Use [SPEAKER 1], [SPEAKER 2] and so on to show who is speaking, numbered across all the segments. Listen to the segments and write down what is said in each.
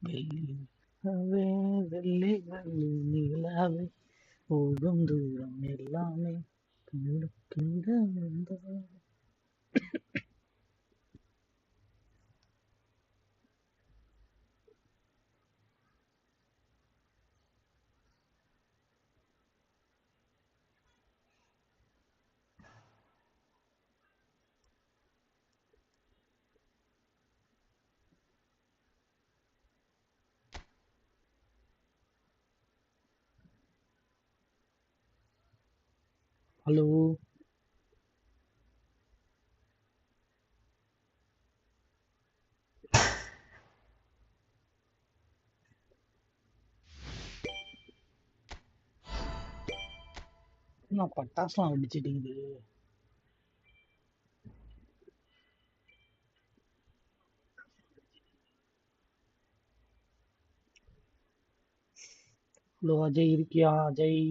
[SPEAKER 1] வெள்ளியாவே வெள்ளி வெள்ளி நிலாவே போகும் தூரம் எல்லாமே தூரத்தில வந்தவா. ஹலோ, நான் பட்டாசுலாம் வெடிச்சிட்டீங்க. ஹலோ அஜய், இருக்கியா Ajay?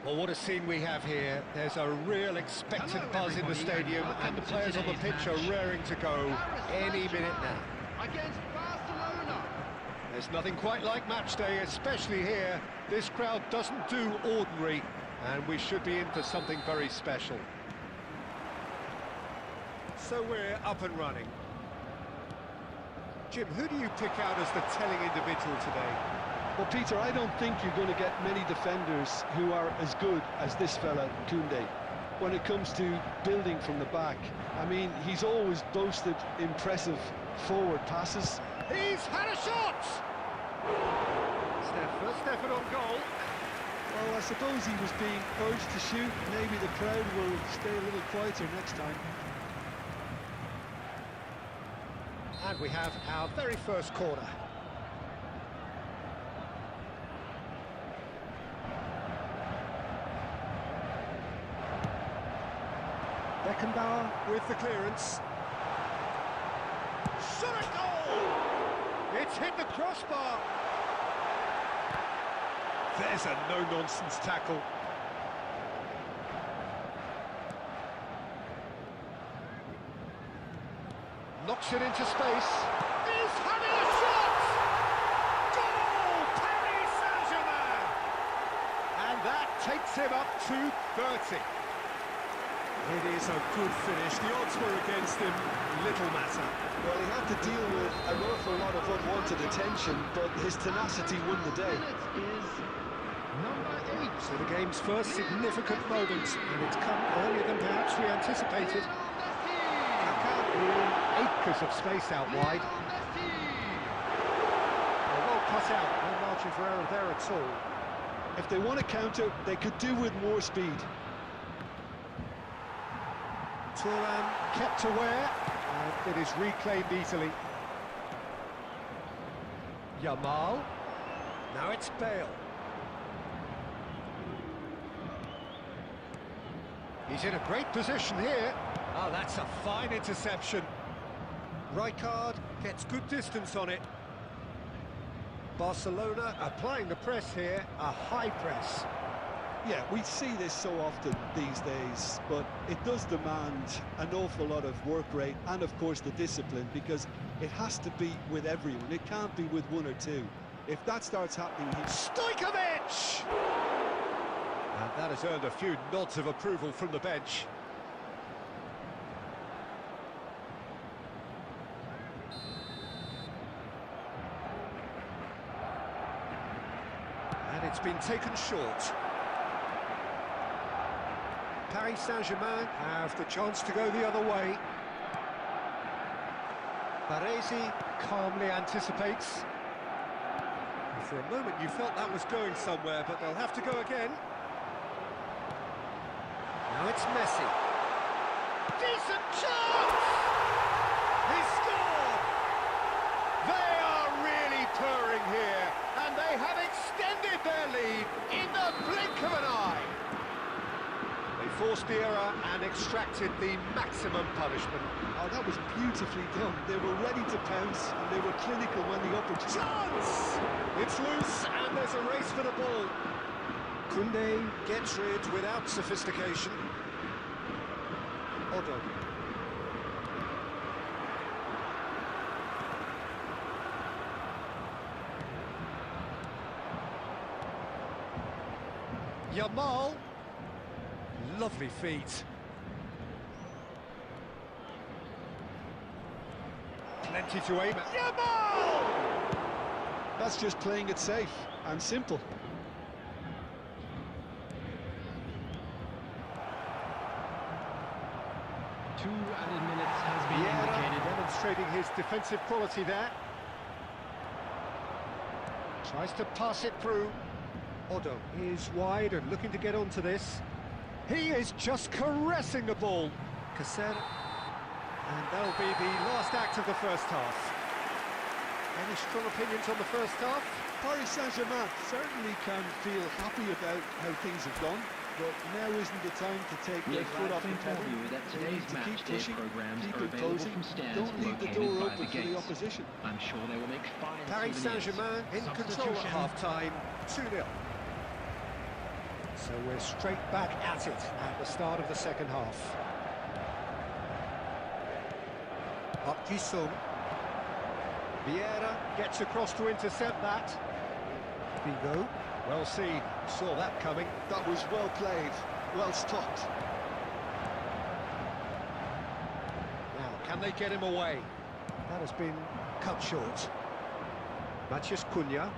[SPEAKER 2] Well, what a scene we have here. There's a real expectant buzz in the stadium, and the players on the pitch are raring to go any minute now.
[SPEAKER 3] Against Barcelona.
[SPEAKER 2] There's nothing quite like match day, especially here. This crowd doesn't do ordinary, And we should be in for something very special. So we're up and running. Jim, who do you pick out as the telling individual today?
[SPEAKER 4] Well, Peter, I don't think you're going to get many defenders who are as good as this fella, Koundé, when it comes to building from the back. I mean, he's always boasted impressive forward passes.
[SPEAKER 2] He's had a shot! It's their first effort on goal.
[SPEAKER 4] Well, I suppose he was being urged to shoot. Maybe the crowd will stay a little quieter next time.
[SPEAKER 2] And we have our very first corner. Beckenbauer with the clearance. Shot a goal! It's hit the crossbar. There's a no-nonsense tackle. Knocks it into space. He's having a shot! Goal! Paris Saint-Germain! And that takes him up to 30. It is a good finish. The odds were against him. Little matter.
[SPEAKER 4] Well, he had to deal with an awful lot of unwanted attention, but his tenacity won the day.
[SPEAKER 3] Is number 8.
[SPEAKER 2] So the game's first significant moment, and it's come earlier than perhaps we anticipated. Acres of space out wide. Well cut out, no margin for error there at all.
[SPEAKER 4] If they want to counter, they could do with more speed.
[SPEAKER 2] Turan kept aware, and it is reclaimed easily. Yamal. Now it's Bale. He's in a great position here. Oh, that's a fine interception. Rijkaard gets good distance on it. Barcelona applying the press here, a high press.
[SPEAKER 4] Yeah, we see this so often these days, but it does demand an awful lot of work rate and, of course, the discipline, because it has to be with everyone. It can't be with one or two. If that starts happening...
[SPEAKER 2] Stojkovic! And that has earned a few nods of approval from the bench. And it's been taken short. Paris Saint-Germain have the chance to go the other way. Baresi calmly anticipates. And for a moment you felt that was going somewhere, but they'll have to go again. Now it's Messi. Decent chance! He scored! They are really purring here, and they have extended their lead in the blink of an eye. They forced the error and extracted the maximum punishment.
[SPEAKER 4] Oh, that was beautifully done. They were ready to pounce, and they were clinical when the opportunity...
[SPEAKER 2] Chance! It's loose, and there's a race for the ball. Koundé gets rid without sophistication. Odo. Yamal. Lovely feet. Plenty to aim at. Yamal!
[SPEAKER 4] That's just playing it safe and simple.
[SPEAKER 3] 2 added minutes has been indicated.
[SPEAKER 2] Demonstrating his defensive quality there. Tries to pass it through. Odo is wide and looking to get onto this. He is just caressing the ball. Cassette. And that'll be the last act of the first half. Any strong opinions on the first half?
[SPEAKER 4] Paris Saint-Germain certainly can feel happy about how things have gone, but now isn't the time to take their foot off the pedal.
[SPEAKER 5] That
[SPEAKER 4] They need
[SPEAKER 5] today's
[SPEAKER 4] to keep
[SPEAKER 5] match day
[SPEAKER 4] pushing,
[SPEAKER 5] programs
[SPEAKER 4] keep
[SPEAKER 5] are available
[SPEAKER 4] imposing,
[SPEAKER 5] from stands
[SPEAKER 4] don't leave the
[SPEAKER 5] located
[SPEAKER 4] door
[SPEAKER 5] by
[SPEAKER 4] open
[SPEAKER 5] the
[SPEAKER 4] for the
[SPEAKER 5] gates.
[SPEAKER 4] opposition.
[SPEAKER 5] I'm sure they will make fine
[SPEAKER 2] Paris
[SPEAKER 5] souvenirs.
[SPEAKER 2] Saint-Germain in control at
[SPEAKER 5] Substitution.
[SPEAKER 2] half-time, 2-0. So we're straight back at it at the start of the second half. Up Jisung. Vieira gets across to intercept that. Vigo. Well seen, saw that coming.
[SPEAKER 4] That was well played, well stopped.
[SPEAKER 2] Now, can they get him away? That has been cut short. Matías Cunha,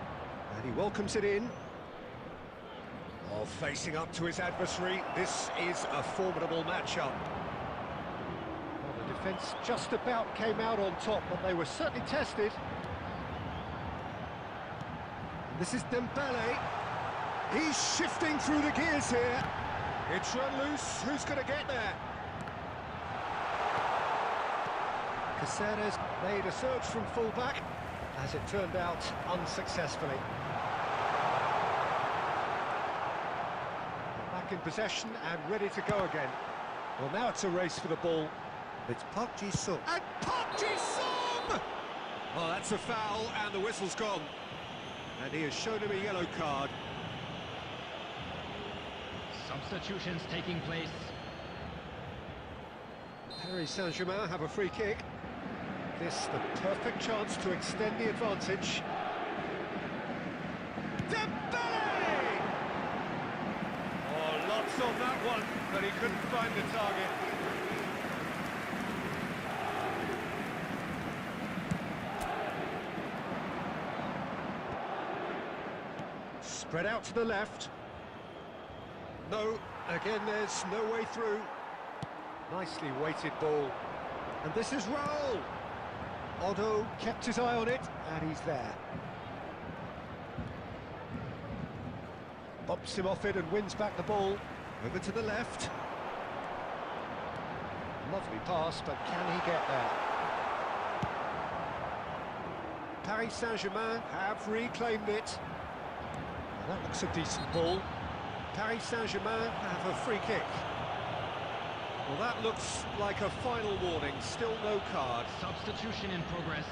[SPEAKER 2] and he welcomes it in. Oh, facing up to his adversary, this is a formidable matchup. Well, the defence just about came out on top, but they were certainly tested. And this is Dembele. He's shifting through the gears here. It's run loose, who's going to get there? Caceres made a surge from full-back, as it turned out, unsuccessfully. Back in possession and ready to go again. Well, now it's a race for the ball. It's Park Ji-sung. And Park Ji-sung! Well, that's a foul, and the whistle's gone. And he has shown him a yellow card.
[SPEAKER 3] Substitutions taking place.
[SPEAKER 2] Paris Saint-Germain have a free kick. This the perfect chance to extend the advantage. Dembele! Oh, lots on that one, but he couldn't find the target. Spread out to the left. No, again there's no way through. Nicely weighted ball. And this is Raul. Otto kept his eye on it, and he's there. Bumps him off it and wins back the ball. Over to the left. Lovely pass, but can he get there? Paris Saint-Germain have reclaimed it. Well, that looks a decent ball. Paris Saint-Germain have a free kick. Well, that looks like a final warning, still no card.
[SPEAKER 3] Substitution in progress.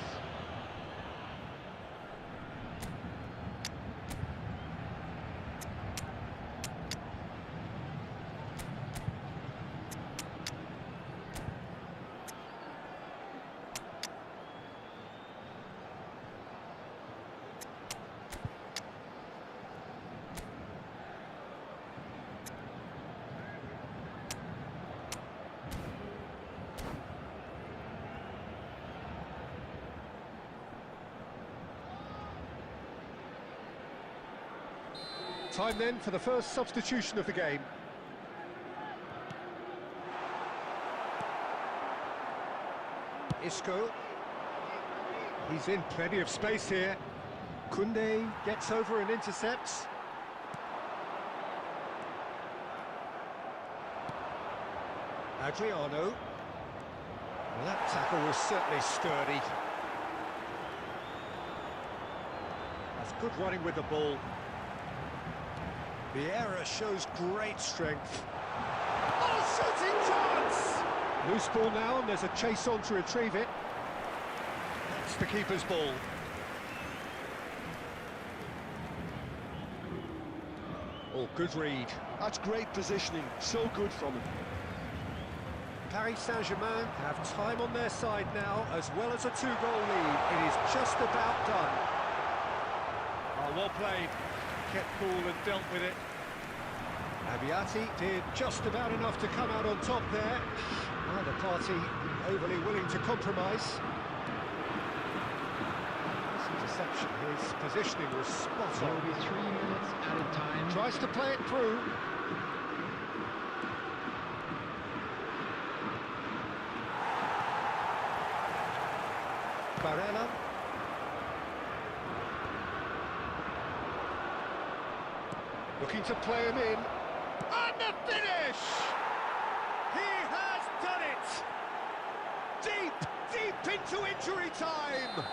[SPEAKER 2] Time then for the first substitution of the game. Isco. He's in plenty of space here. Koundé gets over and intercepts. Adriano. Well, that tackle was certainly sturdy. That's good running with the ball. Vieira shows great strength. Oh, shooting chance! Loose ball now, and there's a chase on to retrieve it. That's the keeper's ball. Oh, good read.
[SPEAKER 4] That's great positioning, so good from him.
[SPEAKER 2] Paris Saint-Germain have time on their side now, as well as a two-goal lead. It is just about done. Oh, well played. Kept cool and dealt with it. Abiati did just about enough to come out on top there. Neither party overly willing to compromise. This interception, his positioning was spot
[SPEAKER 3] There will
[SPEAKER 2] on.
[SPEAKER 3] be 3 minutes added time.
[SPEAKER 2] Tries to play it through. Barella. Looking to play him in. And the finish! He has done it! Deep, deep into injury time!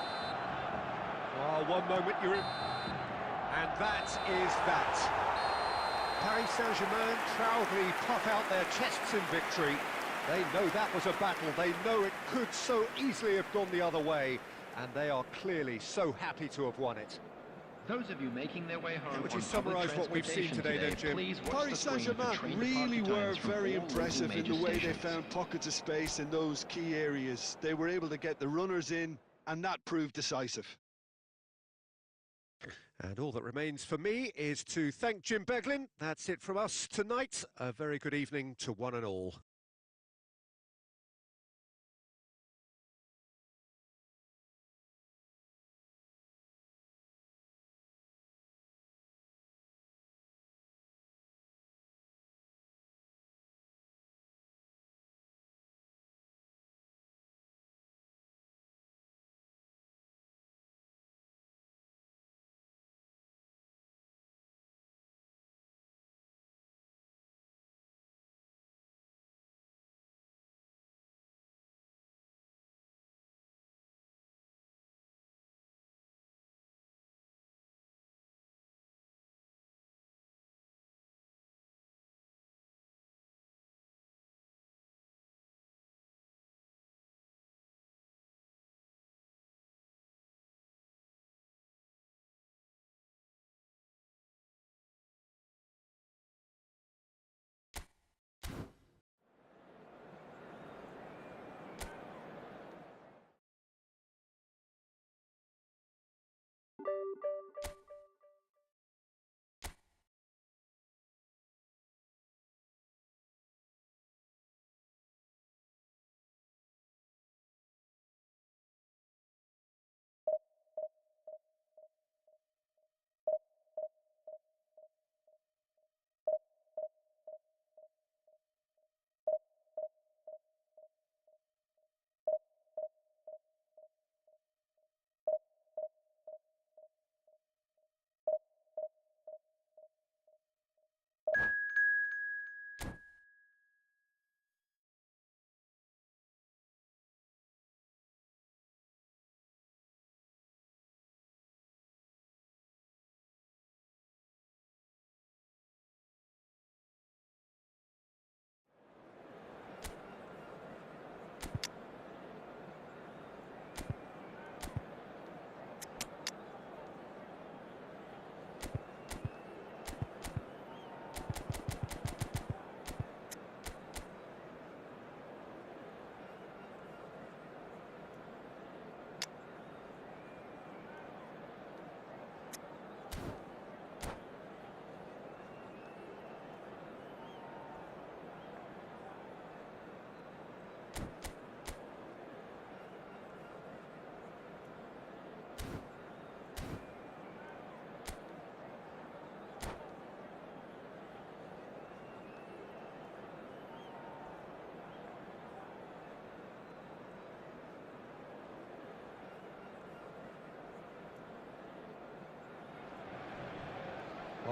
[SPEAKER 2] Oh, one moment you're in. And that is that. Paris Saint-Germain proudly puff out their chests in victory. They know that was a battle. They know it could so easily have gone the other way. And they are clearly so happy to have won it.
[SPEAKER 3] Those of you making their way home.
[SPEAKER 2] Would you
[SPEAKER 3] on public
[SPEAKER 2] summarise what we've seen
[SPEAKER 3] transportation
[SPEAKER 2] today then, Jim?
[SPEAKER 3] Please watch
[SPEAKER 4] Paris
[SPEAKER 3] the screen for
[SPEAKER 4] Saint-Germain
[SPEAKER 3] train
[SPEAKER 4] really
[SPEAKER 3] departure
[SPEAKER 4] were
[SPEAKER 3] times from
[SPEAKER 4] very
[SPEAKER 3] all
[SPEAKER 4] impressive in
[SPEAKER 3] major
[SPEAKER 4] the way they
[SPEAKER 3] stations.
[SPEAKER 4] found pockets of space in those key areas. They were able to get the runners in, and that proved decisive.
[SPEAKER 2] And all that remains for me is to thank Jim Beglin. That's it from us tonight. A very good evening to one and all.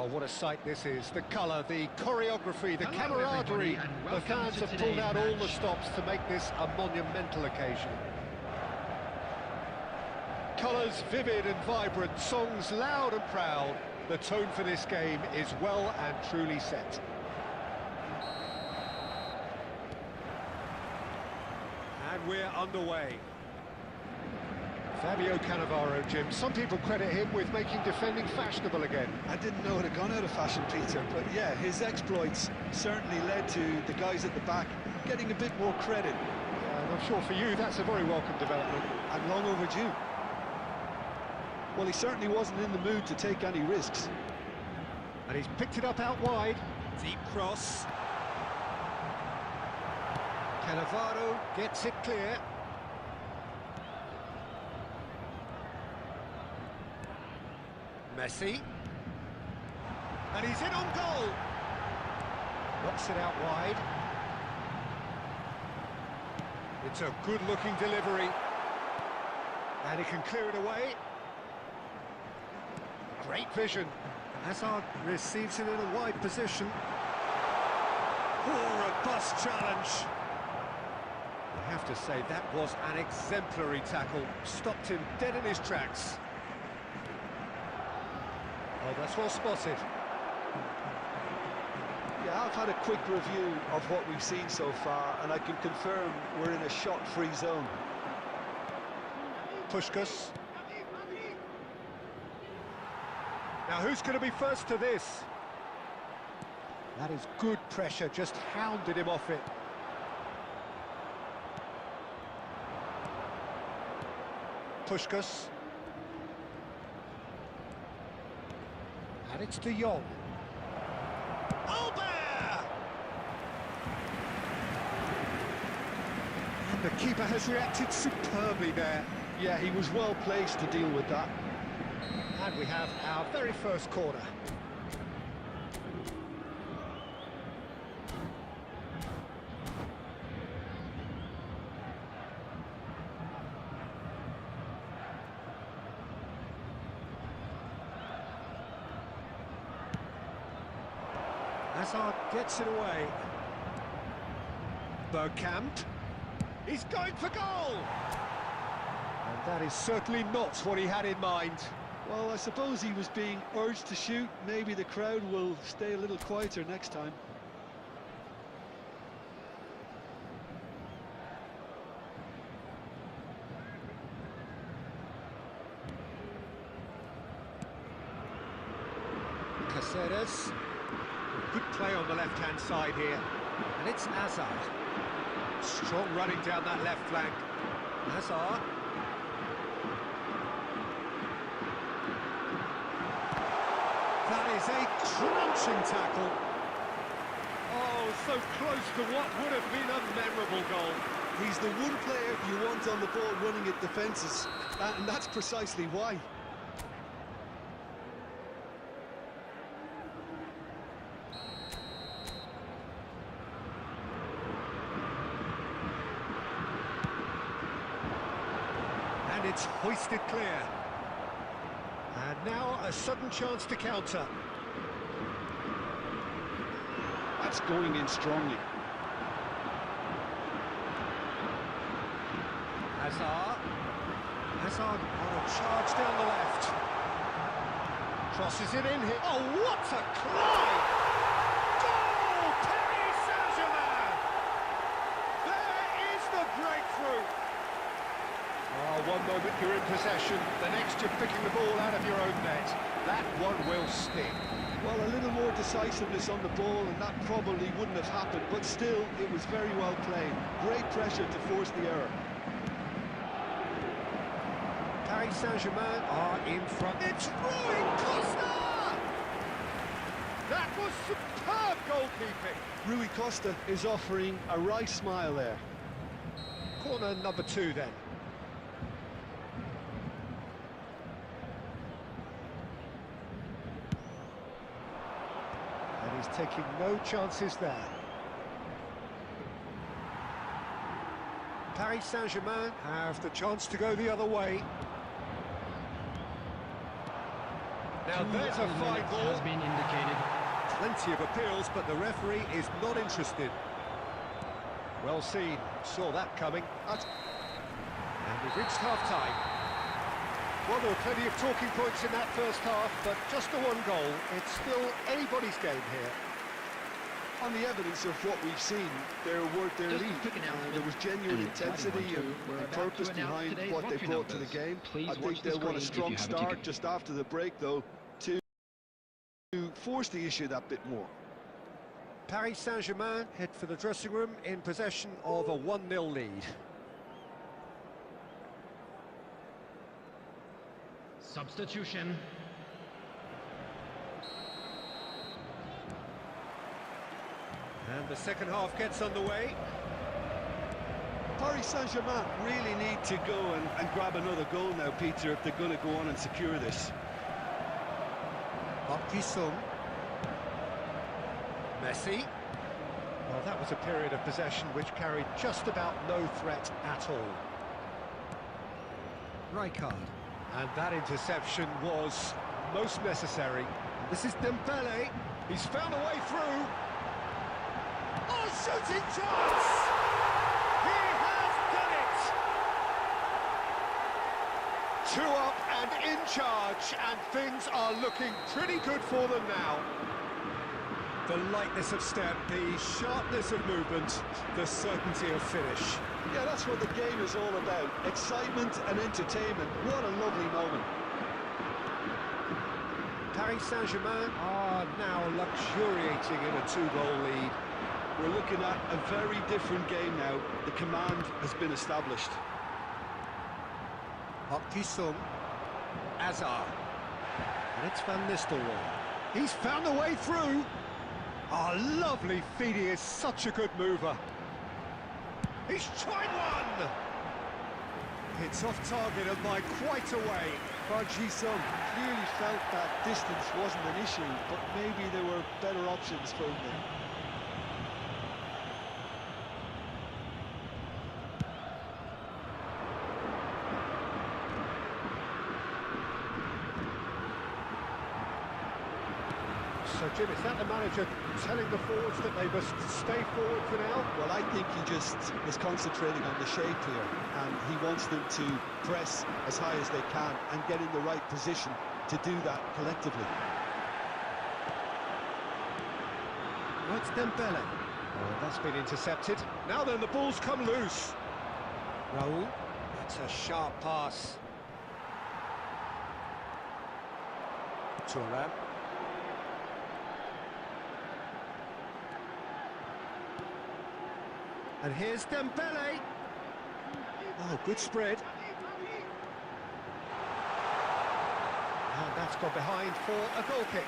[SPEAKER 2] Oh, what a sight this is. The colour, the choreography, the
[SPEAKER 3] Hello,
[SPEAKER 2] camaraderie.
[SPEAKER 3] everybody, and
[SPEAKER 2] The
[SPEAKER 3] welcome
[SPEAKER 2] fans
[SPEAKER 3] to
[SPEAKER 2] have pulled
[SPEAKER 3] today's
[SPEAKER 2] out all the
[SPEAKER 3] match.
[SPEAKER 2] stops to make this a monumental occasion. Colours vivid and vibrant, songs loud and proud. The tone for this game is well and truly set. And we're underway. Fabio Cannavaro, Jim. Some people credit him with making defending fashionable again.
[SPEAKER 4] I didn't know it had gone out of fashion, Peter, but yeah, his exploits certainly led to the guys at the back getting a bit more credit.
[SPEAKER 2] And I'm sure for you that's a very welcome development.
[SPEAKER 4] And long overdue. Well, he certainly wasn't in the mood to take any risks.
[SPEAKER 2] And he's picked it up out wide.
[SPEAKER 4] Deep cross.
[SPEAKER 2] Cannavaro gets it clear. Messi. And he's in on goal. Knocks it out wide. It's a good-looking delivery. And he can clear it away. Great vision. Hazard receives it in a wide position. Oh, robust challenge. I have to say, that was an exemplary tackle. Stopped him dead in his tracks. Oh, that's well spotted.
[SPEAKER 4] Yeah, I've had a quick review of what we've seen so far, and I can confirm we're in a shot-free zone.
[SPEAKER 2] Puskás. Now, who's going to be first to this? That is good pressure, just hounded him off it. Puskás. And it's De Jong. Albert! And the keeper has reacted superbly there.
[SPEAKER 4] Yeah, he was well placed to deal with that.
[SPEAKER 2] And we have our very first corner. Hazard gets it away. Bergkamp. He's going for goal! And that is certainly not what he had in mind.
[SPEAKER 4] Well, I suppose he was being urged to shoot. Maybe the crowd will stay a little quieter next time.
[SPEAKER 2] Caceres. Good play on the left-hand side here. And it's Hazard. Strong running down that left flank. Hazard. That is a crunching tackle. Oh, so close to what would have been a memorable goal.
[SPEAKER 4] He's the one player you want on the ball running at defences, and that's precisely why.
[SPEAKER 2] And it's hoisted clear. And now a sudden chance to counter.
[SPEAKER 4] That's going in strongly.
[SPEAKER 2] Hazard. Hazard on a charge down the left. Crosses it in here. Oh, what a climb! Goal! Paris Saint-Germain! There is the breakthrough! Oh, one moment you're in possession, the next you're picking the ball out of your own net. That one will sting.
[SPEAKER 4] Well, a little more decisiveness on the ball, and that probably wouldn't have happened, but still, it was very well played. Great pressure to force the error.
[SPEAKER 2] Paris Saint-Germain are in front. It's Rui Costa! That was superb goalkeeping.
[SPEAKER 4] Rui Costa is offering a right smile there.
[SPEAKER 2] Corner number 2 then. And he's taking no chances there. Paris Saint-Germain have the chance to go the other way. Now there's a fine ball.
[SPEAKER 3] Has been indicated.
[SPEAKER 2] Plenty of appeals, but the referee is not interested. Well seen, saw that coming. And we've reached half-time. Well, there were plenty of talking points in that first half, but just the one goal. It's still anybody's game here.
[SPEAKER 4] On the evidence of what we've seen, they're worth their
[SPEAKER 3] Just a
[SPEAKER 4] lead.
[SPEAKER 3] quick announcement.
[SPEAKER 4] There was genuine
[SPEAKER 3] And it's
[SPEAKER 4] intensity
[SPEAKER 3] everyone too. We're
[SPEAKER 4] and
[SPEAKER 3] about to
[SPEAKER 4] purpose
[SPEAKER 3] announce
[SPEAKER 4] behind
[SPEAKER 3] today's
[SPEAKER 4] what they
[SPEAKER 3] lottery
[SPEAKER 4] brought to the
[SPEAKER 3] numbers.
[SPEAKER 4] game.
[SPEAKER 3] Please
[SPEAKER 4] I
[SPEAKER 3] watch
[SPEAKER 4] think
[SPEAKER 3] the
[SPEAKER 4] they'll want a
[SPEAKER 3] screen if
[SPEAKER 4] strong
[SPEAKER 3] you have a
[SPEAKER 4] start
[SPEAKER 3] ticket.
[SPEAKER 4] just after the break, though, to force the issue that bit more.
[SPEAKER 2] Paris Saint-Germain head for the dressing room in possession of a 1-0 lead.
[SPEAKER 3] Substitution.
[SPEAKER 2] And the second half gets underway.
[SPEAKER 4] Paris Saint-Germain really need to go and grab another goal now, Peter, if they're going to go on and secure this.
[SPEAKER 2] Sung. Messi. Well, that was a period of possession which carried just about no threat at all. Rijkaard. And that interception was most necessary. This is Dembele. He's found a way through. Oh, shooting chance! He has done it! 2 up and in charge, and things are looking pretty good for them now. The lightness of step, the sharpness of movement, the certainty of finish.
[SPEAKER 4] Yeah, that's what the game is all about. Excitement and entertainment. What a lovely moment.
[SPEAKER 2] Paris Saint-Germain are now luxuriating in a 2-goal lead.
[SPEAKER 4] We're looking at a very different game now. The command has been established.
[SPEAKER 2] Sung. Hazard. And it's Van Nistelrooy. He's found a way through. Oh, lovely feed, he is such a good mover. He's tried one! It's off target and by quite a way.
[SPEAKER 4] Park Ji-sung clearly felt that distance wasn't an issue, but maybe there were better options for him there.
[SPEAKER 2] So, Jim, is that the manager telling the forwards that they must stay forward for now?
[SPEAKER 4] Well, I think he just is concentrating on the shape here, and he wants them to press as high as they can and get in the right position to do that collectively.
[SPEAKER 2] Oh, it's Dembele. Oh, that's been intercepted. Now then, the ball's come loose. Raul, that's a sharp pass. Thuram. And here's Dembele. Oh, good spread. And that's gone behind for a goal kick.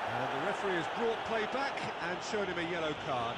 [SPEAKER 2] And the referee has brought play back and shown him a yellow card.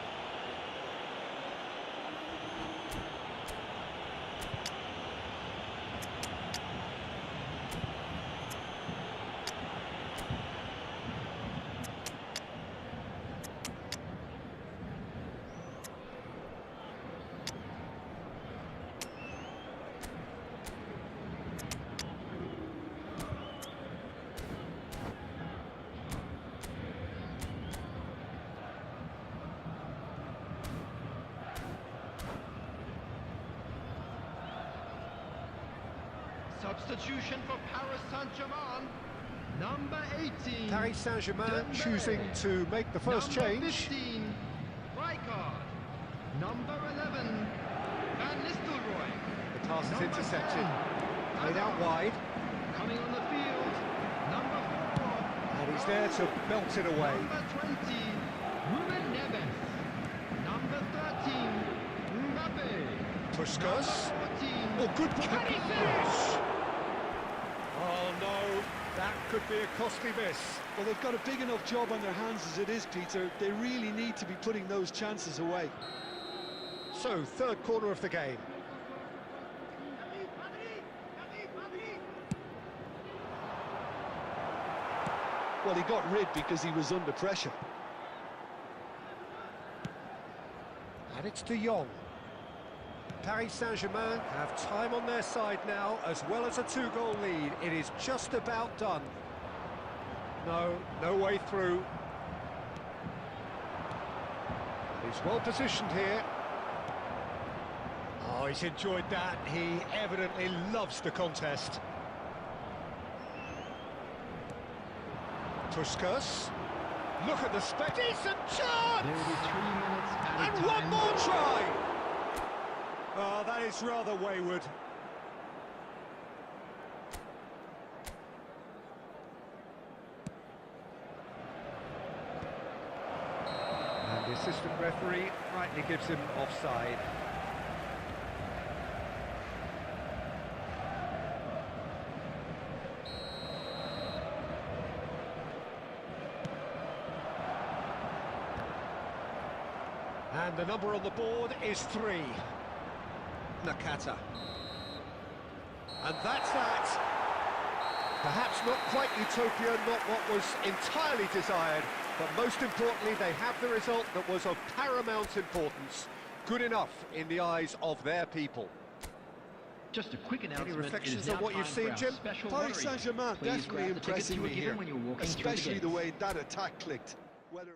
[SPEAKER 3] Substitution for Paris Saint-Germain. Number 18.
[SPEAKER 2] Paris Saint-Germain
[SPEAKER 3] Dembele.
[SPEAKER 2] choosing to make the first
[SPEAKER 3] Number
[SPEAKER 2] change.
[SPEAKER 3] 15. Rijkaard. Number 11. Van Nistelrooy.
[SPEAKER 2] The pass is
[SPEAKER 3] Number
[SPEAKER 2] intercepted.
[SPEAKER 3] 10.
[SPEAKER 2] Played out wide.
[SPEAKER 3] Coming on the field. Number 4.
[SPEAKER 2] And he's there to belt it away.
[SPEAKER 3] Number 20. Ruben Neves. Number 13. Mbappe.
[SPEAKER 2] Puskas.
[SPEAKER 3] Number 14.
[SPEAKER 2] Oh, good finish! Oh no, that could be a costly miss.
[SPEAKER 4] Well, they've got a big enough job on their hands as it is, Peter. They really need to be putting those chances away.
[SPEAKER 2] So, third quarter of the game.
[SPEAKER 4] Well, he got rid because he was under pressure.
[SPEAKER 2] And it's De Jong. Paris Saint-Germain have time on their side now, as well as a two-goal lead. It is just about done. No way through. He's well positioned here. Oh, he's enjoyed that. He evidently loves the contest. Puskas. Look at the spec. Decent chance!
[SPEAKER 3] There will be 3 minutes added
[SPEAKER 2] And one
[SPEAKER 3] time.
[SPEAKER 2] more try! Oh, that is rather wayward. And the assistant referee rightly gives him offside. And the number on the board is 3. Nakata. And that's that. Perhaps not quite utopia, not what was entirely desired, but most importantly, they have the result that was of paramount importance. Good enough in the eyes of their people.
[SPEAKER 3] Just a quick announcement.
[SPEAKER 2] reflections
[SPEAKER 3] It is
[SPEAKER 2] on
[SPEAKER 3] now
[SPEAKER 2] what you've
[SPEAKER 3] time
[SPEAKER 2] seen,
[SPEAKER 3] for our
[SPEAKER 2] Jim?
[SPEAKER 3] special
[SPEAKER 4] Paris
[SPEAKER 3] lottery.
[SPEAKER 4] Saint-Germain
[SPEAKER 3] Please
[SPEAKER 4] definitely
[SPEAKER 3] grab the tickets
[SPEAKER 4] impressing
[SPEAKER 3] you were
[SPEAKER 4] me
[SPEAKER 3] given
[SPEAKER 4] here,
[SPEAKER 3] when you were walking through the
[SPEAKER 4] especially the
[SPEAKER 3] gates.
[SPEAKER 4] way that attack clicked. Whether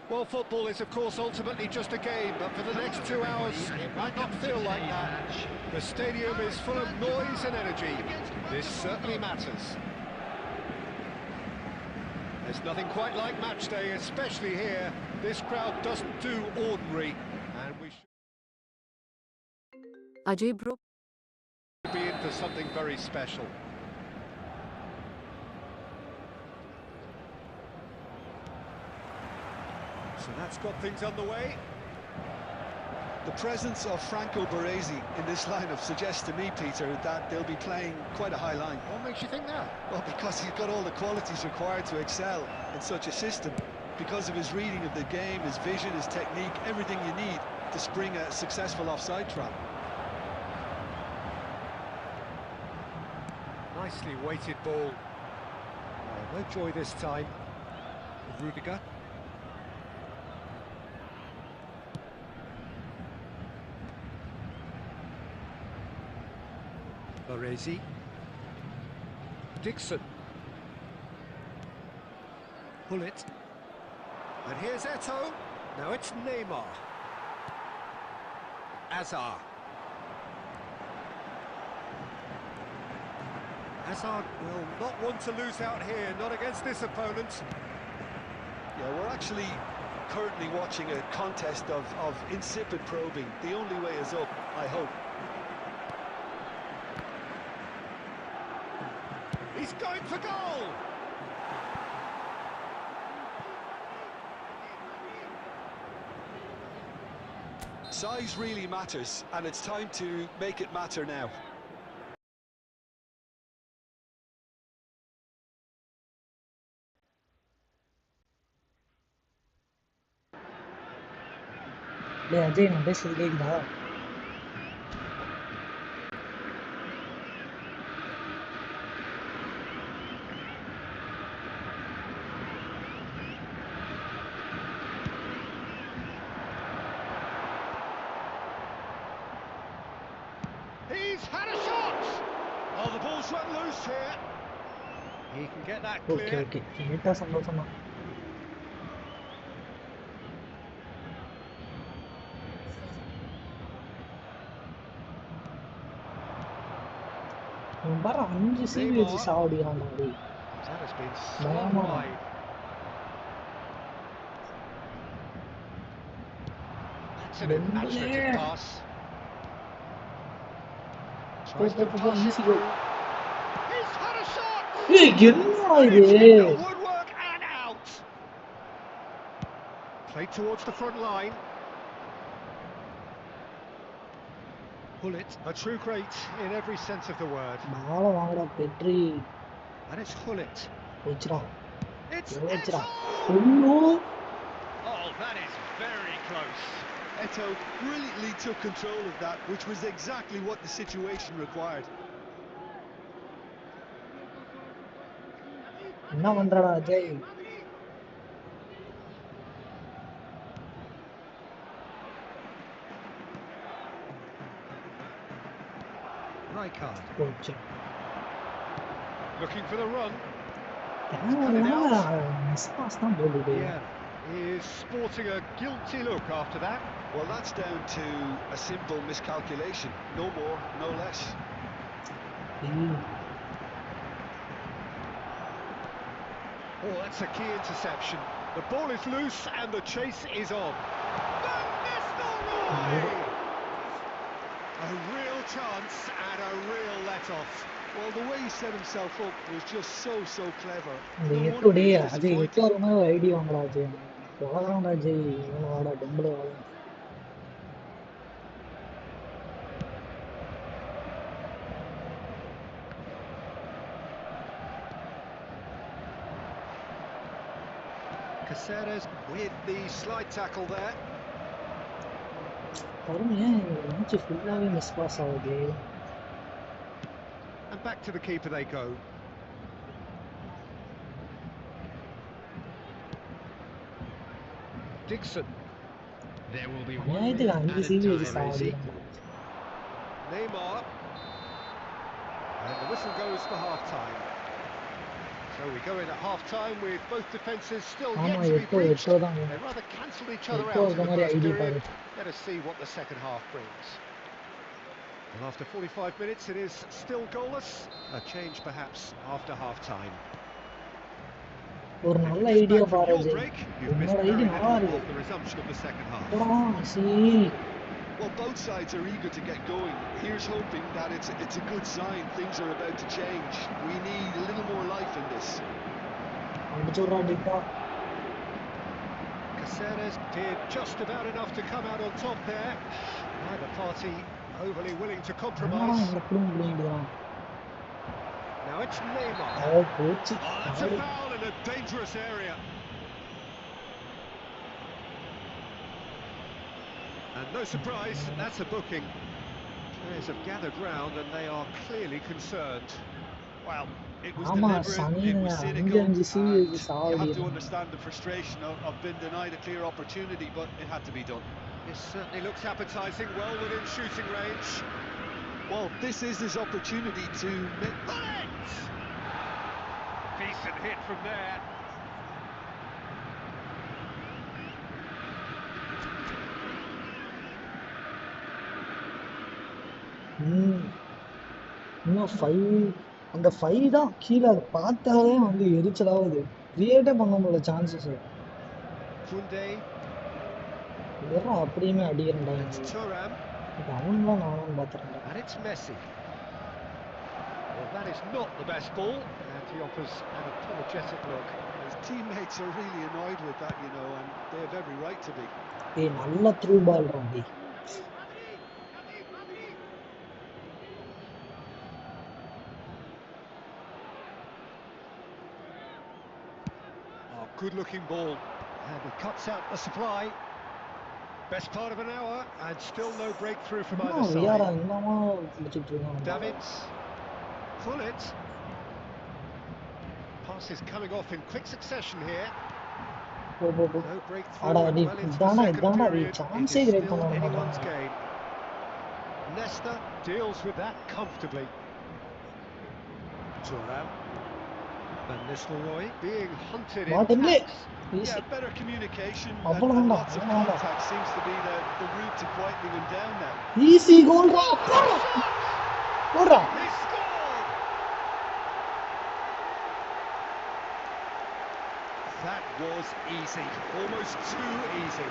[SPEAKER 2] Well, football is, of course, ultimately just a game, but for the next 2 hours, it might not feel like that. The stadium is full of noise and energy. This certainly matters. There's nothing quite like match day, especially here. This crowd doesn't do ordinary, and we
[SPEAKER 6] Ajay bro.
[SPEAKER 2] should be in for something very special. So that's got things underway.
[SPEAKER 4] The presence of Franco Baresi in this lineup suggests to me, Peter, that they'll be playing quite a high line.
[SPEAKER 2] What makes you think that?
[SPEAKER 4] Well, because he's got all the qualities required to excel in such a system. Because of his reading of the game, his vision, his technique, everything you need to spring a successful offside trap.
[SPEAKER 2] Nicely weighted ball. No joy this time. Rudiger. Baresi. Dixon. Pull it. And here's Eto'o. Now it's Neymar. Hazard. Hazard will not want to lose out here, not against this opponent.
[SPEAKER 4] Yeah, we're actually currently watching a contest of insipid probing. The only way is up, I hope.
[SPEAKER 2] He's going for goal!
[SPEAKER 4] Size really matters, and it's time to make it matter now.
[SPEAKER 1] டேய் அஜய் நான் பேசுறது கேக்குதா?
[SPEAKER 2] He's had a shot! Oh, the ball's run loose here. He can get that
[SPEAKER 1] okay
[SPEAKER 2] clear.
[SPEAKER 1] Okay கேட்டா சந்தோஷம் தான். இவன் பாரு 5 CV வச்சு சாவடிக்கிறான்டா டேய்.
[SPEAKER 2] That has been so
[SPEAKER 1] Mama.
[SPEAKER 2] wide. That's an imaginative pass. Tries to pass it through. He's had a shot!
[SPEAKER 1] ஏய் என்னடா
[SPEAKER 2] And
[SPEAKER 1] இது?
[SPEAKER 2] it's hit the woodwork and out. Played towards the front line. Pull it. A true great in every sense of the word.
[SPEAKER 1] பால வாங்கடா petri.
[SPEAKER 2] And it's Hullet.
[SPEAKER 1] போச்சுடா.
[SPEAKER 2] It's
[SPEAKER 1] போச்சுடா.
[SPEAKER 2] Eto'o!
[SPEAKER 1] ஐயோ.
[SPEAKER 2] Oh, that is very close.
[SPEAKER 4] Eto'o brilliantly took control of that, which was exactly what the situation required.
[SPEAKER 1] என்ன பண்றடா Ajay?
[SPEAKER 2] Rijkaard
[SPEAKER 1] போச்சு.
[SPEAKER 2] looking for the run.
[SPEAKER 1] தேவையில்லாம miss pass தான் போடுது.
[SPEAKER 2] Yeah, he is sporting a guilty look after that.
[SPEAKER 4] Well, that's down to a simple miscalculation. No more, no less.
[SPEAKER 2] Oh, that's a key interception. The ball is loose and the chase is on. Van Nistelrooy! A real chance and a real let-off.
[SPEAKER 4] Well, the way he set himself up was just so clever.
[SPEAKER 1] இந்த
[SPEAKER 4] No
[SPEAKER 1] எட்டு
[SPEAKER 4] wonder
[SPEAKER 1] day
[SPEAKER 4] he was
[SPEAKER 1] Ajay
[SPEAKER 4] disappointed.
[SPEAKER 1] எட்டு வருமா ID வாங்கடா அஜய். வாங்கடா அஜய். இவன் வாடா temple வாடா.
[SPEAKER 2] Caceres with the slide tackle there.
[SPEAKER 1] பொறுமையா இந்த மேட்ச் ஃபுல்லாவே மிஸ் பாஸ் ஆகுது.
[SPEAKER 2] And back to the keeper they go. Dixon.
[SPEAKER 3] There will be one
[SPEAKER 1] அநியாயத்துக்கு
[SPEAKER 3] minute
[SPEAKER 1] 5
[SPEAKER 3] added
[SPEAKER 1] சிவி வச்சு
[SPEAKER 3] time.
[SPEAKER 1] சாவடிக்கிறான்டா.
[SPEAKER 2] Neymar. And the whistle goes for half-time. So we go in at half-time with both defences still yet
[SPEAKER 1] ஆமா
[SPEAKER 2] to be
[SPEAKER 1] 8
[SPEAKER 2] breached.
[SPEAKER 1] 8 தான்
[SPEAKER 2] They rather cancelled each other
[SPEAKER 1] 8
[SPEAKER 2] out in
[SPEAKER 1] இருக்க
[SPEAKER 2] the
[SPEAKER 1] மாதிரி
[SPEAKER 2] first
[SPEAKER 1] ID
[SPEAKER 2] period.
[SPEAKER 1] பாரு.
[SPEAKER 2] Let us see what the second half brings. Well, after 45 minutes, it is still goalless. A change, perhaps, after half-time.
[SPEAKER 1] ஒரு
[SPEAKER 2] If
[SPEAKER 1] நல்ல
[SPEAKER 2] you missed
[SPEAKER 1] idea
[SPEAKER 2] back from
[SPEAKER 1] பாரு
[SPEAKER 2] your
[SPEAKER 1] Jai.
[SPEAKER 2] break, you've missed
[SPEAKER 1] உன்னோட ID
[SPEAKER 2] very
[SPEAKER 1] நல்லா
[SPEAKER 2] little
[SPEAKER 1] இருக்கு.
[SPEAKER 2] of the resumption of the second half.
[SPEAKER 1] போடா C.
[SPEAKER 4] Well, both sides are eager to get going. Here's hoping that it's a good sign. Things are about to change. We need a little more life in this.
[SPEAKER 1] அடிச்சுடா டிட்டா.
[SPEAKER 2] Caceres did just about enough to come out on top there. Neither party overly willing to
[SPEAKER 1] என்னடா
[SPEAKER 2] compromise.
[SPEAKER 1] இந்த குடும்பம் புடிங்கிடுறான்.
[SPEAKER 2] Now it's Neymar.
[SPEAKER 1] போச்சு.
[SPEAKER 2] Oh, that's a foul in a dangerous area. And no surprise, that's a booking. Players have gathered round and they are clearly concerned. Well, it was
[SPEAKER 1] ஆமா
[SPEAKER 4] deliberate, it
[SPEAKER 1] சனிங்க
[SPEAKER 4] was
[SPEAKER 1] 5
[SPEAKER 4] cynical,
[SPEAKER 1] 5 சிவி
[SPEAKER 4] and you have to
[SPEAKER 1] சாவடிறான்.
[SPEAKER 4] understand the frustration of being denied a clear opportunity, but it had to be done.
[SPEAKER 2] This certainly looks appetising, well within shooting range.
[SPEAKER 4] Well, this is his opportunity to make...
[SPEAKER 2] Bullet! Decent hit from there.
[SPEAKER 1] இன்னும் 5 அந்த 5 தான் கீழே அதை பார்த்தாலே வந்து எரிச்சலாகுது. கிரியேட்டே பண்ண முடியல chances.
[SPEAKER 2] Kunde,
[SPEAKER 1] வெறும் அப்படியுமே அடிக்கிறேன்டா.
[SPEAKER 2] it's Thuram,
[SPEAKER 1] இது அவனும் நானும் பார்த்துறேன்டா.
[SPEAKER 2] and it's Messi. Well, that is not the best ball, and he offers an apologetic look.
[SPEAKER 4] His teammates are really annoyed with that, you know, and they have every right to be.
[SPEAKER 1] ஏய் நல்ல through ball Randy.
[SPEAKER 2] Oh, good-looking ball, and he cuts out the supply. Best part of an hour, and still no breakthrough from either
[SPEAKER 1] வியாரா
[SPEAKER 2] side.
[SPEAKER 1] என்னமா பிடிச்சிட்டு இருக்கான்.
[SPEAKER 2] Davids, Bullet. Pass is coming off in quick succession here.
[SPEAKER 1] போ.
[SPEAKER 2] No breakthrough.
[SPEAKER 1] ஆடா
[SPEAKER 2] and
[SPEAKER 1] நீ
[SPEAKER 2] well into the
[SPEAKER 1] இதானா
[SPEAKER 2] second period. It
[SPEAKER 1] சான்ஸே
[SPEAKER 2] is
[SPEAKER 1] create
[SPEAKER 2] still
[SPEAKER 1] பண்ண
[SPEAKER 2] anyone's
[SPEAKER 1] மாட்டாங்க.
[SPEAKER 2] game. Nesta deals with that comfortably. Thuram. Van Nistelrooy being hunted in
[SPEAKER 1] மாட்டேங்குது.
[SPEAKER 2] packs.
[SPEAKER 4] Yeah, better communication and
[SPEAKER 1] அவ்வளவுதான்
[SPEAKER 4] lots of contact seems to be the route to quietening him down now.
[SPEAKER 1] Easy கோல்ரா. போடுறா.
[SPEAKER 2] He scored! That was easy, almost too easy.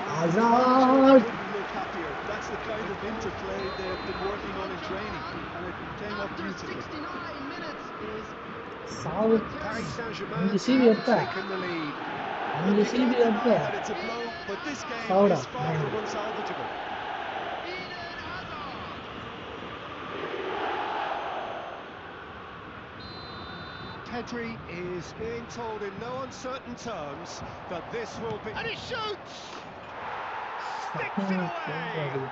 [SPEAKER 1] Hazard.
[SPEAKER 4] Couldn't look happier. That's the kind of interplay they've been working on in training, and it came up beautifully.
[SPEAKER 3] 69 minutes is
[SPEAKER 1] சாவு.
[SPEAKER 2] Paris Saint-Germain
[SPEAKER 1] அஞ்சு சிவி
[SPEAKER 2] have
[SPEAKER 1] எடுத்த.
[SPEAKER 2] taken the lead.
[SPEAKER 1] 5
[SPEAKER 4] You
[SPEAKER 1] சிவி
[SPEAKER 4] can't
[SPEAKER 1] எடுத்த.
[SPEAKER 4] deny that it's a blow, but this game
[SPEAKER 1] Sauda.
[SPEAKER 4] is far from unsalvageable.
[SPEAKER 3] Eden Hazard.
[SPEAKER 2] Pedri is being told in no uncertain terms that this will be... And he shoots! Sticks it away!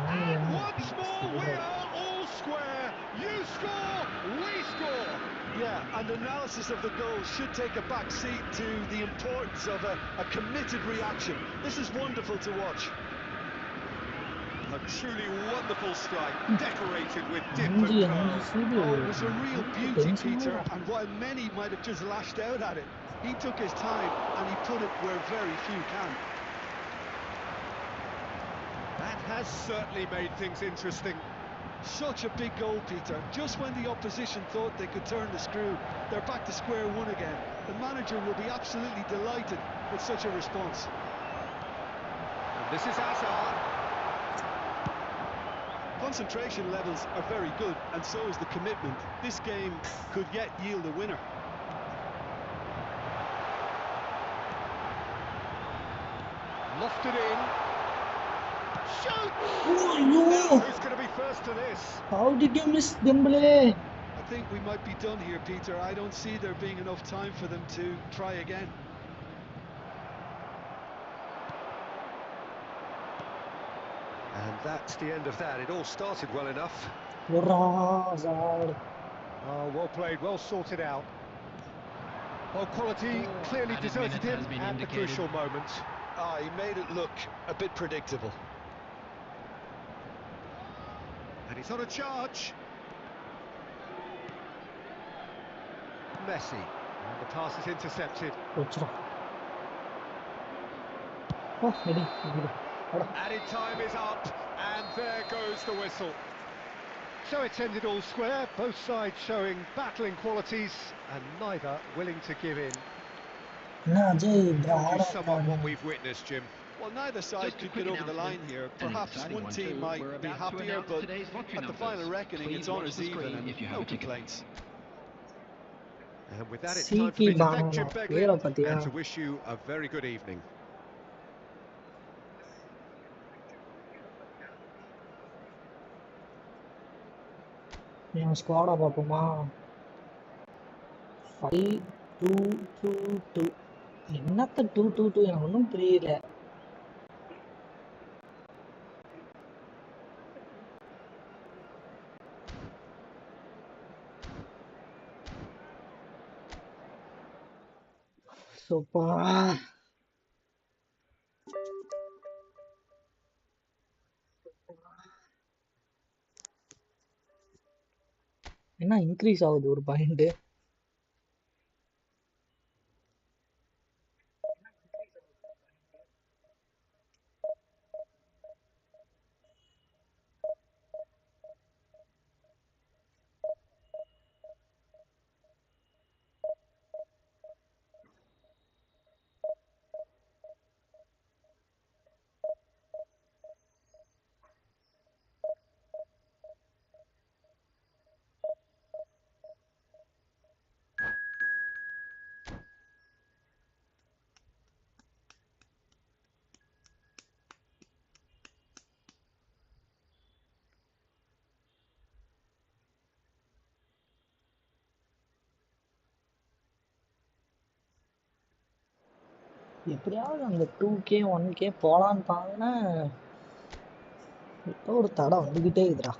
[SPEAKER 2] And once more we are all square. You score, we score.
[SPEAKER 4] Yeah, and analysis of the goal should take a back seat to the importance of a committed reaction. This is wonderful to watch.
[SPEAKER 2] A truly wonderful strike, decorated with dip and
[SPEAKER 1] அஞ்சு
[SPEAKER 2] curve.
[SPEAKER 1] சிவி.
[SPEAKER 4] Oh, it was a real beauty, Peter, and while many might have just lashed out at it, he took his time and he put it where very few can.
[SPEAKER 2] That has certainly made things interesting.
[SPEAKER 4] Such a big goal, Peter. Just when the opposition thought they could turn the screw, they're back to square one again. The manager will be absolutely delighted with such a response.
[SPEAKER 2] And this is Hazard.
[SPEAKER 4] Concentration levels are very good, and so is the commitment. This game could yet yield a winner.
[SPEAKER 2] Lofted in. Shoot!
[SPEAKER 1] Oh,
[SPEAKER 2] Now,
[SPEAKER 1] no.
[SPEAKER 2] who's going to be first to this?
[SPEAKER 1] How did you miss Dembele?
[SPEAKER 4] I think we might be done here, Peter. I don't see there being enough time for them to try again.
[SPEAKER 2] And that's the end of that. It all started well enough.
[SPEAKER 1] Hazard.
[SPEAKER 2] Oh, well played, well sorted out. Well, quality clearly
[SPEAKER 5] Added
[SPEAKER 2] deserted
[SPEAKER 5] minute
[SPEAKER 2] him
[SPEAKER 5] has been
[SPEAKER 2] at the
[SPEAKER 5] indicated.
[SPEAKER 2] crucial moment.
[SPEAKER 4] Ah, he made it look a bit predictable.
[SPEAKER 2] And he's on a charge. Messi. And the pass is intercepted.
[SPEAKER 1] வச்சிரும். ஓ heading இது. அட
[SPEAKER 2] Added time is up, and there goes the whistle. So it's ended all square, both sides showing battling qualities, and neither willing to give in.
[SPEAKER 1] என்ன அஜய் இப்படி
[SPEAKER 2] Told
[SPEAKER 1] ஆட
[SPEAKER 2] you somewhat
[SPEAKER 1] விட்டாரு.
[SPEAKER 2] what we've witnessed, Jim.
[SPEAKER 4] Well, neither side
[SPEAKER 5] Just a
[SPEAKER 4] could
[SPEAKER 5] quick
[SPEAKER 4] get over the
[SPEAKER 5] announcement,
[SPEAKER 4] line here.
[SPEAKER 5] and an
[SPEAKER 4] Perhaps
[SPEAKER 5] exciting
[SPEAKER 4] one
[SPEAKER 5] one
[SPEAKER 4] team
[SPEAKER 5] too.
[SPEAKER 4] might
[SPEAKER 5] We're
[SPEAKER 4] be
[SPEAKER 5] about to
[SPEAKER 4] happier,
[SPEAKER 5] announce
[SPEAKER 4] but
[SPEAKER 5] today's lottery
[SPEAKER 4] at the
[SPEAKER 5] numbers.
[SPEAKER 4] final reckoning,
[SPEAKER 5] Please
[SPEAKER 4] it's
[SPEAKER 5] watch
[SPEAKER 4] honours
[SPEAKER 5] the
[SPEAKER 4] even
[SPEAKER 5] screen
[SPEAKER 4] and
[SPEAKER 5] if you have
[SPEAKER 4] no
[SPEAKER 5] a ticket.
[SPEAKER 4] complaints.
[SPEAKER 2] And with that, it's time for
[SPEAKER 1] சீக்கி
[SPEAKER 2] me to thank
[SPEAKER 1] பானமா
[SPEAKER 2] Jim Begley
[SPEAKER 1] பேரை பாத்தியா?
[SPEAKER 2] and to wish you a very good evening.
[SPEAKER 1] என் ஸ்குவாடா பார்ப்போமா? 5-2-2-2. என்னத்த 2-2-2 எனக்கு ஒன்றும் புரியல. சூப்பா. என்ன increase ஆகுது ஒரு பாயிண்ட்? எப்படியாவது அந்த 2K 1K போலான்னு பாங்கன்னா இப்போ ஒரு தடை வந்துகிட்டே இருக்குதுடா.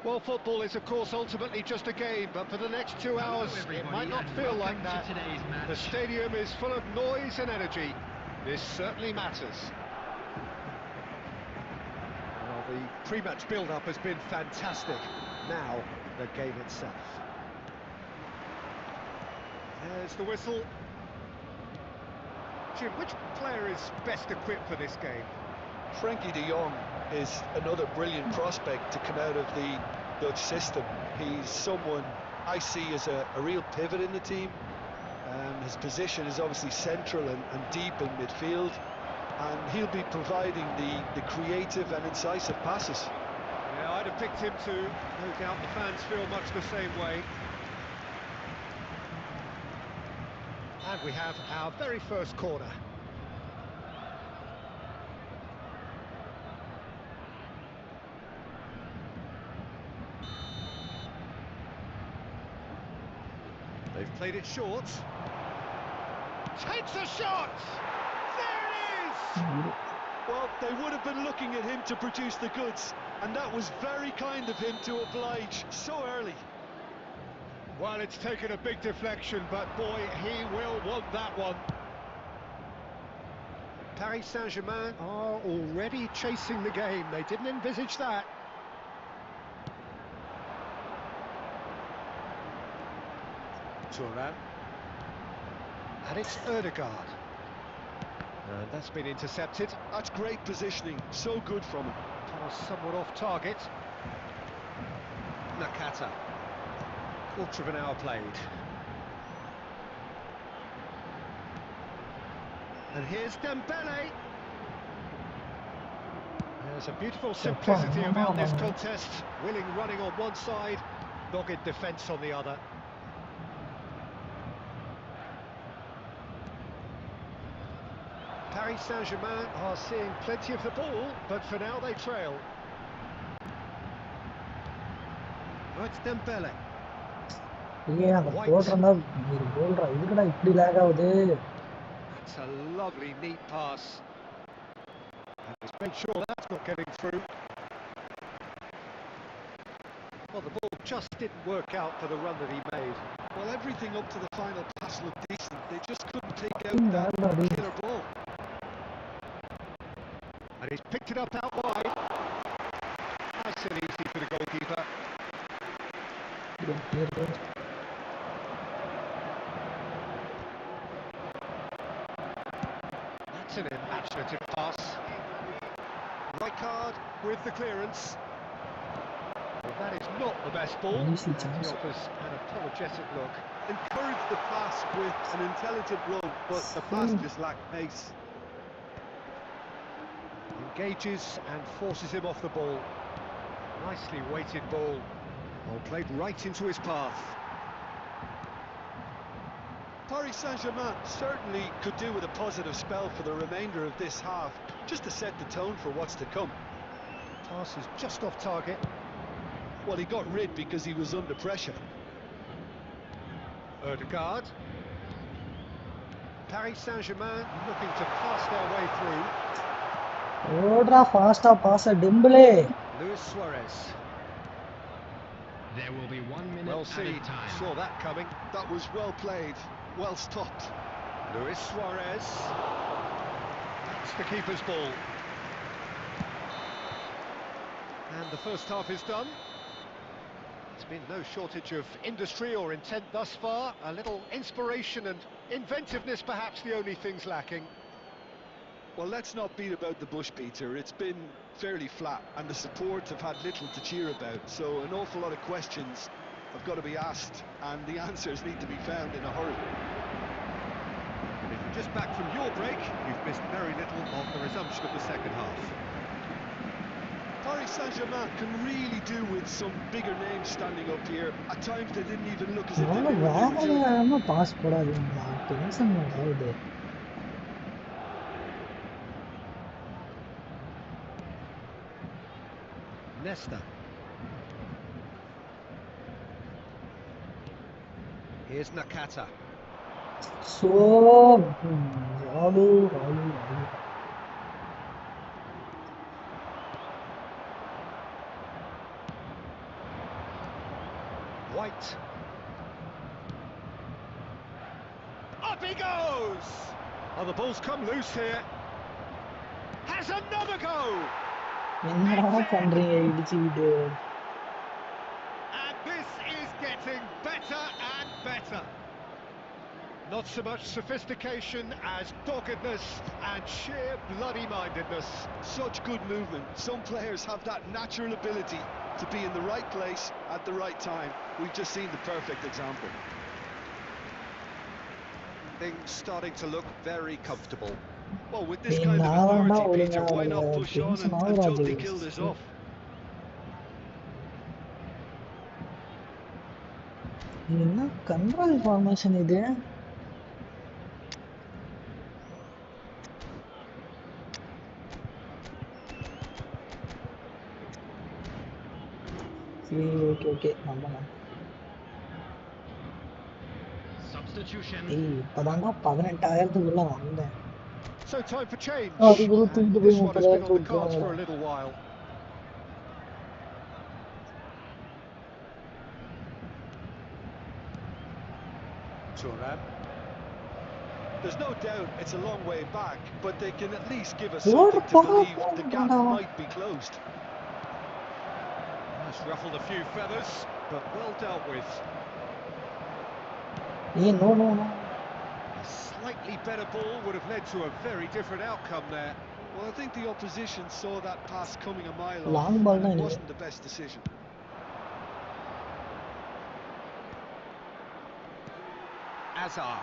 [SPEAKER 2] Well, football is, of course, ultimately just a game, but for the next 2 hours, it might not feel like that. The stadium is full of noise and energy. This certainly matters. Well, the pre-match build-up has been fantastic. Now, the game itself. There's the whistle. Jim, which player is best equipped for this game?
[SPEAKER 4] Frankie de Jong is another brilliant prospect to come out of the Dutch system. He's someone I see as a real pivot in the team. His position is obviously central and deep in midfield, and he'll be providing the creative and incisive passes.
[SPEAKER 2] Yeah, I'd have picked him too. No doubt the fans feel much the same way. And we have our very first corner. They've played it short. Takes a shot! There it is!
[SPEAKER 4] Well, they would have been looking at him to produce the goods, and that was very kind of him to oblige so early.
[SPEAKER 2] Well, it's taken a big deflection, but boy, he will want that one. Paris Saint-Germain are already chasing the game. They didn't envisage that. Thuram. And it's Ødegaard. And that's been intercepted.
[SPEAKER 4] That's great positioning, so good from him.
[SPEAKER 2] Pass somewhat off target. Nakata. Quarter of an hour played. And here's Dembele. There's a beautiful
[SPEAKER 1] Chappa,
[SPEAKER 2] simplicity about this
[SPEAKER 1] mama.
[SPEAKER 2] contest. Willing running on one side, dogged defence on the other. Paris Saint-Germain are seeing plenty of the ball, but for now they trail. Oh, it's Dembele.
[SPEAKER 1] ஏன் அந்த போட்டிருந்தா ஒரு கோல்ரா இதுக்குடா இப்படி லேக் ஆகுது.
[SPEAKER 2] That's a lovely, neat pass. He's made sure that's not getting through. Well, the ball just didn't work out for the run that he made.
[SPEAKER 4] Well, everything up to the final pass looked decent. They just couldn't take out
[SPEAKER 1] Hmm,
[SPEAKER 4] that
[SPEAKER 1] that's not
[SPEAKER 4] killer ball.
[SPEAKER 2] And he's picked it up out wide. Nice and easy for the goalkeeper. That's an imaginative pass. Right card with the clearance. Well, that is not the best ball.
[SPEAKER 1] Easy
[SPEAKER 2] And he
[SPEAKER 1] chance.
[SPEAKER 2] offers an apologetic look.
[SPEAKER 4] Encouraged the pass with an intelligent run, but the pass just lacked pace.
[SPEAKER 2] Engages and forces him off the ball. Nicely weighted ball. Ball played right into his path.
[SPEAKER 4] Paris Saint-Germain certainly could do with a positive spell for the remainder of this half, just to set the tone for what's to come.
[SPEAKER 2] Pass is just off target.
[SPEAKER 4] Well, he got rid because he was under pressure.
[SPEAKER 2] Ødegaard. Paris Saint-Germain looking to pass their way through.
[SPEAKER 1] ஓடுறா ஃபாஸ்டா pass Dembele.
[SPEAKER 2] Luis Suarez.
[SPEAKER 3] There will be 1 minute
[SPEAKER 2] Well
[SPEAKER 3] added
[SPEAKER 2] seen.
[SPEAKER 3] time.
[SPEAKER 2] Saw that coming.
[SPEAKER 4] That was well played, well stopped.
[SPEAKER 2] Luis Suarez. That's the keeper's ball. And the first half is done. There's been no shortage of industry or intent thus far. A little inspiration and inventiveness perhaps the only things lacking.
[SPEAKER 4] Well, let's not beat about the bush, Peter. It's been fairly flat, and the support have had little to cheer about. So an awful lot of questions have got to be asked, and the answers need to be found in a hurry.
[SPEAKER 2] And if you're just back from your break, you've missed very little of the resumption of the second half.
[SPEAKER 4] Paris Saint-Germain can really do with some bigger names standing up here. At times they didn't even look as if they
[SPEAKER 1] அவ்வளோ
[SPEAKER 4] knew what they were doing.
[SPEAKER 1] வேகமாக pass போடாதீங்களா, tension ஆகுது.
[SPEAKER 2] Nesta. Here's Nakata.
[SPEAKER 1] ஸோ ராலு ராலு ராலு.
[SPEAKER 2] White. Up he goes! Oh, the ball's come loose here. Has another go!
[SPEAKER 1] என்னடா பண்றீங்க இடிச்சுக்கிட்டு?
[SPEAKER 2] And this is getting better and better. Not so much sophistication as doggedness and sheer bloody-mindedness.
[SPEAKER 4] Such good movement. Some players have that natural ability to be in the right place at the right time. We've just seen the perfect example.
[SPEAKER 2] Things starting to look very comfortable.
[SPEAKER 4] Well, with this
[SPEAKER 1] நீ
[SPEAKER 4] kind of
[SPEAKER 1] நானா
[SPEAKER 4] authority, Peter,
[SPEAKER 1] ஒழுங்கா
[SPEAKER 4] why not push on
[SPEAKER 1] tension
[SPEAKER 4] and
[SPEAKER 1] ஆகுறா
[SPEAKER 4] totally kill this
[SPEAKER 1] ஜெயிச்சு.
[SPEAKER 4] off?
[SPEAKER 1] என்ன control formation இது? சரி okay okay நம்பலாம்.
[SPEAKER 3] Substitution.
[SPEAKER 1] ஏய் இப்பதான்டா 18,000க்குள்ள வந்தேன்.
[SPEAKER 2] So time for change.
[SPEAKER 1] அதுக்குள்ள
[SPEAKER 2] And
[SPEAKER 1] தூக்கிட்டு
[SPEAKER 2] this
[SPEAKER 1] போய்
[SPEAKER 2] one has been
[SPEAKER 1] 30,000
[SPEAKER 2] on the cards for a
[SPEAKER 1] விட்டுருவாங்க.
[SPEAKER 2] little while. Thuram.
[SPEAKER 4] There's no doubt it's a long way back, but they can at least give us
[SPEAKER 1] What
[SPEAKER 4] something to
[SPEAKER 1] about
[SPEAKER 4] believe the gap
[SPEAKER 1] Ronaldo?
[SPEAKER 4] might be closed.
[SPEAKER 2] Has ruffled a few feathers, but well dealt with.
[SPEAKER 1] ஏய் no no no.
[SPEAKER 2] A slightly better ball would have led to a very different outcome there.
[SPEAKER 4] Well, I think the opposition saw that pass coming a mile
[SPEAKER 1] Long
[SPEAKER 4] off,
[SPEAKER 1] ball
[SPEAKER 4] and it
[SPEAKER 1] anyway.
[SPEAKER 4] wasn't the best decision.
[SPEAKER 2] Azar.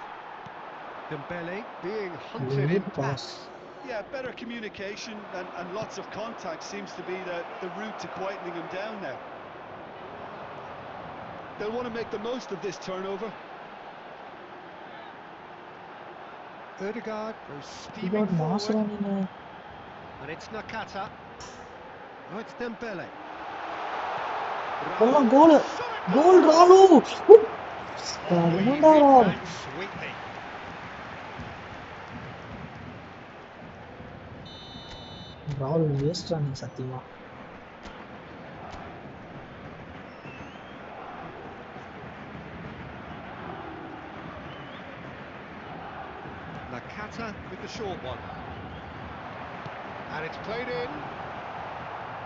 [SPEAKER 2] Dembele being hunted in
[SPEAKER 1] Late pass.
[SPEAKER 2] packs.
[SPEAKER 4] Yeah, better communication and lots of contact seems to be the route to quietening him down now. They'll want to make the most of this turnover.
[SPEAKER 2] Ødegaard goes
[SPEAKER 1] You
[SPEAKER 2] steaming
[SPEAKER 1] got mass
[SPEAKER 2] forward,
[SPEAKER 1] running.
[SPEAKER 2] and it's Nakata. Oh, it's Dembele.
[SPEAKER 1] Goal,
[SPEAKER 2] Raul
[SPEAKER 1] goal,
[SPEAKER 2] shot at
[SPEAKER 1] goal,
[SPEAKER 2] goal!
[SPEAKER 1] Ralu.
[SPEAKER 2] Oh, he did that sweetly.
[SPEAKER 1] Raul waste running சத்தியமா.
[SPEAKER 2] Nakata with the short one. And it's played in.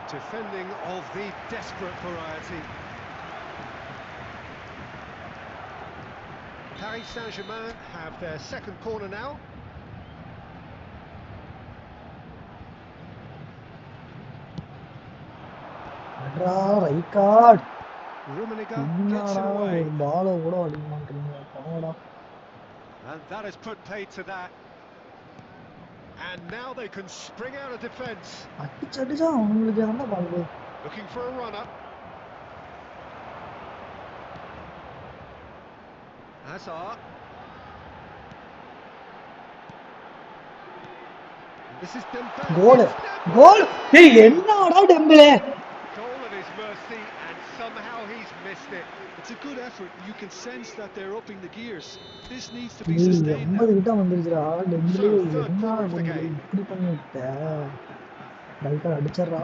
[SPEAKER 2] Defending of the desperate variety. Paris Saint-Germain have their second corner now.
[SPEAKER 1] அட்ரா right card.
[SPEAKER 2] Rummenigge gets
[SPEAKER 1] என்னடா
[SPEAKER 2] it away.
[SPEAKER 1] ஒரு பால கூட அடிக்க மாட்டீங்க போங்கடா.
[SPEAKER 2] And that has put paid to that. And now they can spring out of defence.
[SPEAKER 1] அடிச்சா அவங்களுக்கு என்ன பால்.
[SPEAKER 2] Looking for a runner. Hazard. This is Dembele.
[SPEAKER 1] Goal
[SPEAKER 2] It's Dembele!
[SPEAKER 1] கோல். ஏய் என்னடா டெம்பலே.
[SPEAKER 2] Goal at his mercy, and somehow he's missed it.
[SPEAKER 4] It's a good effort. You can sense that they're upping the gears. This needs to be
[SPEAKER 1] ஏய்
[SPEAKER 4] sustained
[SPEAKER 1] 80
[SPEAKER 4] now.
[SPEAKER 1] கிட்ட வந்துருச்சுடா டெம்பலே.
[SPEAKER 2] So, third
[SPEAKER 1] என்ன
[SPEAKER 2] corner of the
[SPEAKER 1] பண்ணி
[SPEAKER 2] game.
[SPEAKER 1] இப்படி பண்ணி விட்ட. Right card அடிச்சறா.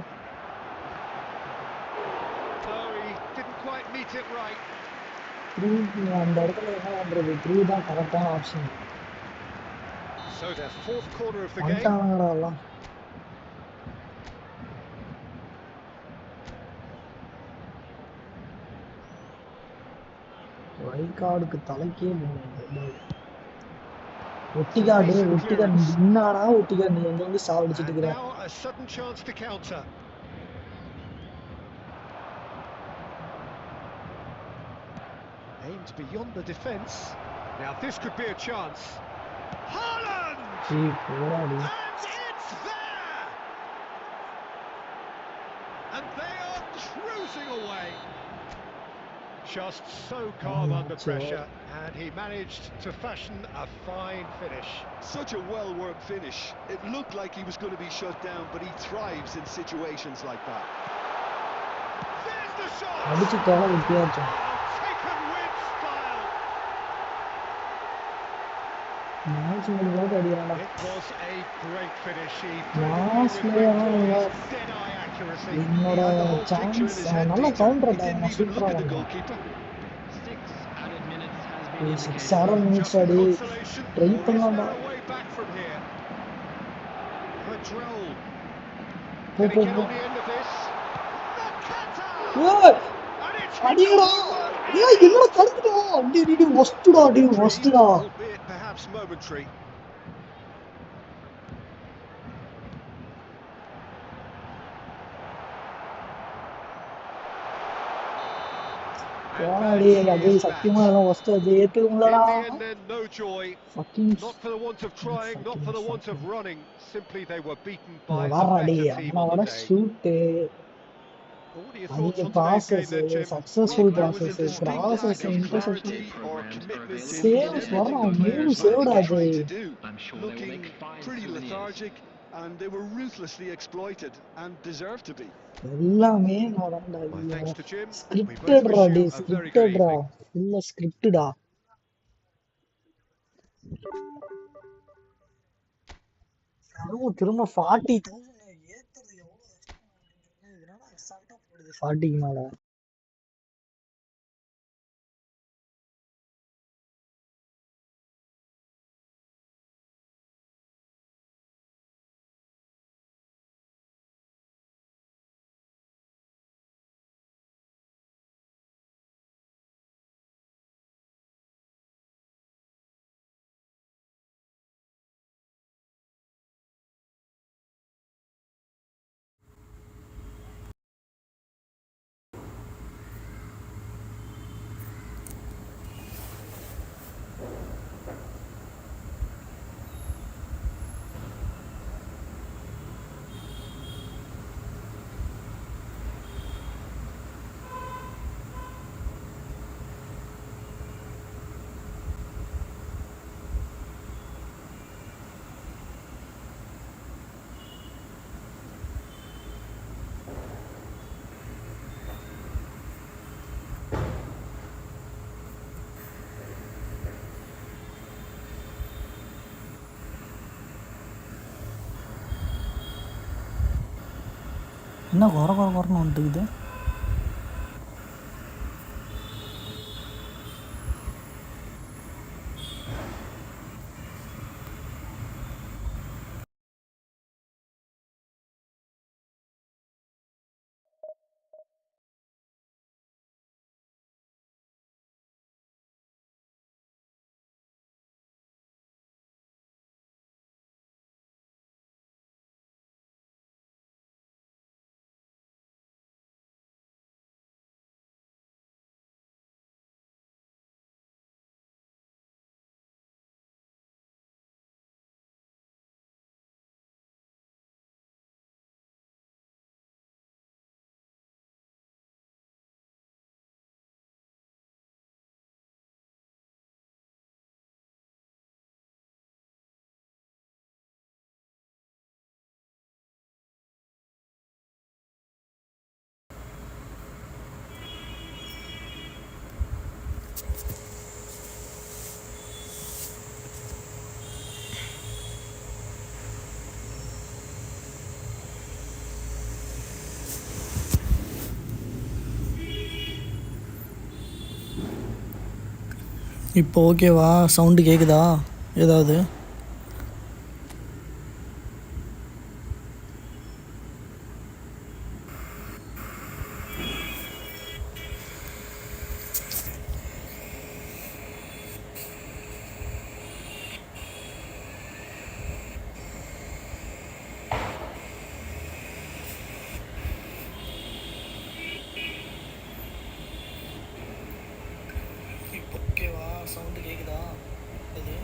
[SPEAKER 2] No, he didn't quite meet it right.
[SPEAKER 1] அந்த இடத்துல என்ன பண்றது. 3 தான் கரெக்டான option.
[SPEAKER 2] So, their fourth corner of the game.
[SPEAKER 1] வந்துட்டாங்கடா எல்லாம். ரைட் கார்டுக்கு தலைக்கே ஒட்டிக்காடு ஒட்டிக்கா என்னடா ஒட்டிக்கா நீ வந்து சாவடிச்சிட்டு
[SPEAKER 2] And
[SPEAKER 1] இருக்கிற.
[SPEAKER 2] now a sudden chance to counter. Aimed beyond the defence. Now this could be a chance. Haaland!
[SPEAKER 1] ஏய் போடாடி.
[SPEAKER 2] And it's there! And they are cruising away. Just so calm under pressure, and he managed to fashion a fine finish.
[SPEAKER 4] Such a well-worked finish. It looked like he was going to be shut down, but he thrives in situations like that.
[SPEAKER 2] There's the shot!
[SPEAKER 1] அடிச்சு தொலை வித்தியாசம்.
[SPEAKER 2] Taken with style.
[SPEAKER 1] Match முடிஞ்சு அடிக்கிறான்டா.
[SPEAKER 2] It was a great finish. He
[SPEAKER 1] Last
[SPEAKER 2] with
[SPEAKER 1] player
[SPEAKER 2] dead-eye accuracy.
[SPEAKER 1] என்னோட
[SPEAKER 4] He had the whole picture in
[SPEAKER 1] chance
[SPEAKER 4] his head,
[SPEAKER 1] நல்லா
[SPEAKER 4] Peter.
[SPEAKER 1] Counter
[SPEAKER 4] He
[SPEAKER 1] attack
[SPEAKER 4] didn't even
[SPEAKER 1] சூப்பரா
[SPEAKER 4] look at the
[SPEAKER 1] பண்ணான்.
[SPEAKER 4] goalkeeper.
[SPEAKER 5] 6 added minutes has been
[SPEAKER 1] ஏய் 6
[SPEAKER 5] indicated.
[SPEAKER 1] 7 minutes
[SPEAKER 2] Just
[SPEAKER 1] அடி
[SPEAKER 2] consolation,
[SPEAKER 1] try
[SPEAKER 2] or is
[SPEAKER 1] பண்ணலாம்டா.
[SPEAKER 2] there a way back from here? Madrol.
[SPEAKER 1] போ
[SPEAKER 2] Can he
[SPEAKER 1] போ
[SPEAKER 2] get
[SPEAKER 1] போ.
[SPEAKER 2] on the end of this? Nakata!
[SPEAKER 1] ஏய்
[SPEAKER 2] And it's
[SPEAKER 1] அடிடா. ஏய் என்னடா தடுத்துடா. அடி அடி ஒஸ்டுடா அடி ஒஸ்டுடா.
[SPEAKER 2] albeit perhaps momentary.
[SPEAKER 1] போடாடி அது சத்தியமா எல்லாம் ஒஸ்ட் அது
[SPEAKER 2] In
[SPEAKER 1] ஏத்துக்கும்லடா.
[SPEAKER 2] the end, then, no joy.
[SPEAKER 1] fucking
[SPEAKER 2] Not for the want of trying, not for the want of running. Simply they were beaten by a
[SPEAKER 1] வராடி
[SPEAKER 2] better team on
[SPEAKER 1] அவனோட
[SPEAKER 2] the day.
[SPEAKER 1] Shoot
[SPEAKER 2] What are your thoughts
[SPEAKER 1] அதிக
[SPEAKER 2] on today's game
[SPEAKER 1] passes
[SPEAKER 2] then, Jim?
[SPEAKER 1] Successful
[SPEAKER 4] There was a
[SPEAKER 1] passes
[SPEAKER 4] distinct
[SPEAKER 1] crosses
[SPEAKER 4] lack of
[SPEAKER 1] interception
[SPEAKER 4] clarity or commitment in
[SPEAKER 1] saves
[SPEAKER 4] everything
[SPEAKER 1] வரணும்
[SPEAKER 4] the
[SPEAKER 1] மூணு
[SPEAKER 4] players
[SPEAKER 1] சேவ்டா
[SPEAKER 4] were
[SPEAKER 1] அது.
[SPEAKER 4] trying to do.
[SPEAKER 5] I'm sure they will
[SPEAKER 4] Looking
[SPEAKER 5] make fine
[SPEAKER 4] pretty
[SPEAKER 5] souvenirs.
[SPEAKER 4] lethargic, and they were ruthlessly exploited and deserved to be.
[SPEAKER 1] எல்லாமே நடந்தா
[SPEAKER 2] My thanks to Jim. We both
[SPEAKER 1] ஸ்கிரிப்டட்ரா
[SPEAKER 2] wish
[SPEAKER 1] day
[SPEAKER 2] you a very good
[SPEAKER 1] ஸ்கிரிப்டட்ரா
[SPEAKER 2] evening.
[SPEAKER 1] ஃபுல்லா ஸ்கிரிப்டடா. அதுவும் திரும்ப 40,000 ஏத்துறது எவ்வளவு கஷ்டம். இதனால அசால்ட்டா போடுது 40க்கு மேல. என்ன குறை குறை குறைன்னு வந்துட்டுக்குது. இப்போ ஓகேவா? சவுண்டு கேட்குதா ஏதாவது? இப்போ ஓகேவா? சவுண்டு கேட்குதா அது?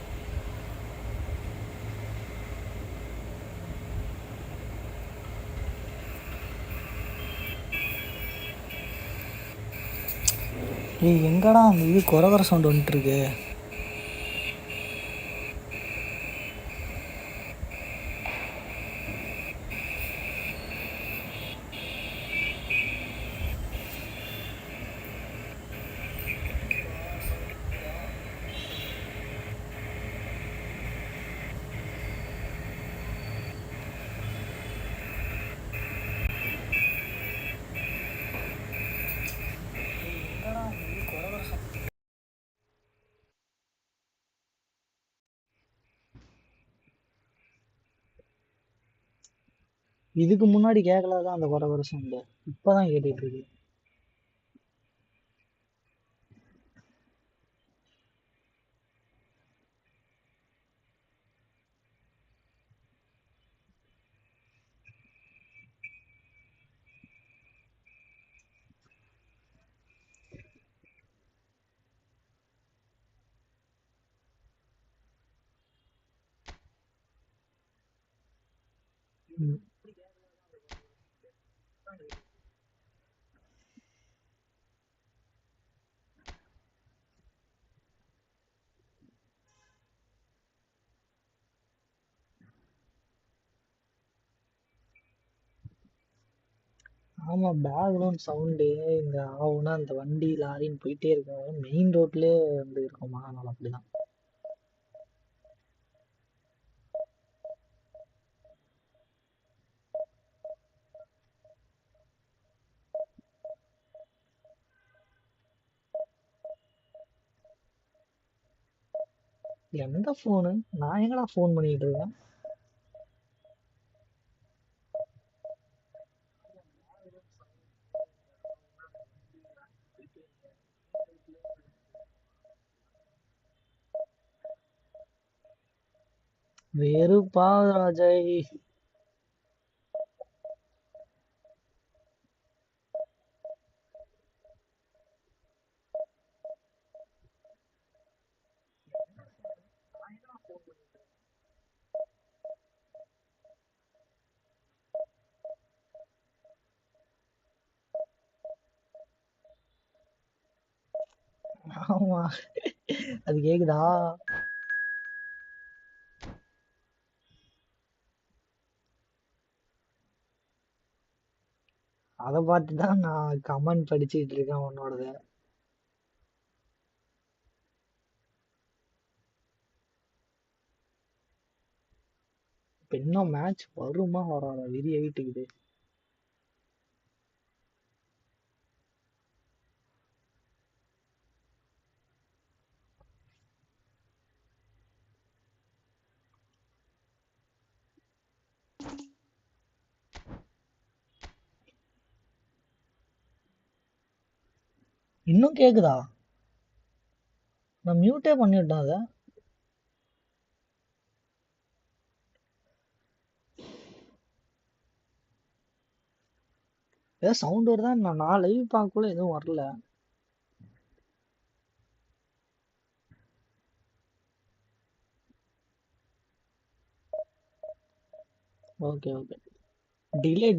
[SPEAKER 1] ஏய் எங்கடா அந்த இது குறை குறை சவுண்டு வந்துட்டுருக்கு? இதுக்கு முன்னாடி கேட்கலாதான் அந்த குறை குறை சவுண்டு. இப்போதான் கேட்டுட்டு இருக்கு. ம். ஆமா, பேக்ரவுண்ட் சவுண்டு இந்த ஆகுனா அந்த வண்டி லாரின்னு போயிட்டே இருக்கும். மெயின் ரோட்லயே வந்து இருக்குமா, அதனால அப்படிதான். எந்த ஃபோனு? நான் எங்கடா ஃபோன் பண்ணிட்டு இருக்கேன்? வெறுப்பா ராஜாய். ஆமா, அது கேக்குதா? அதை பார்த்து தான் நான் கமெண்ட் படிச்சுட்டு இருக்கேன் உன்னோடத. இப்ப இன்னும் மேட்ச் வருமா வராதா? விதி ஆயிட்டுக்குது. இன்னும் கேக்குதா? நான் மியூட்டே பண்ணிவிட்டேன் அதை. ஏதோ சவுண்ட் வருதா? நான் லைவ் பார்க்கக்குள்ள எதுவும் வரல. Okay okay.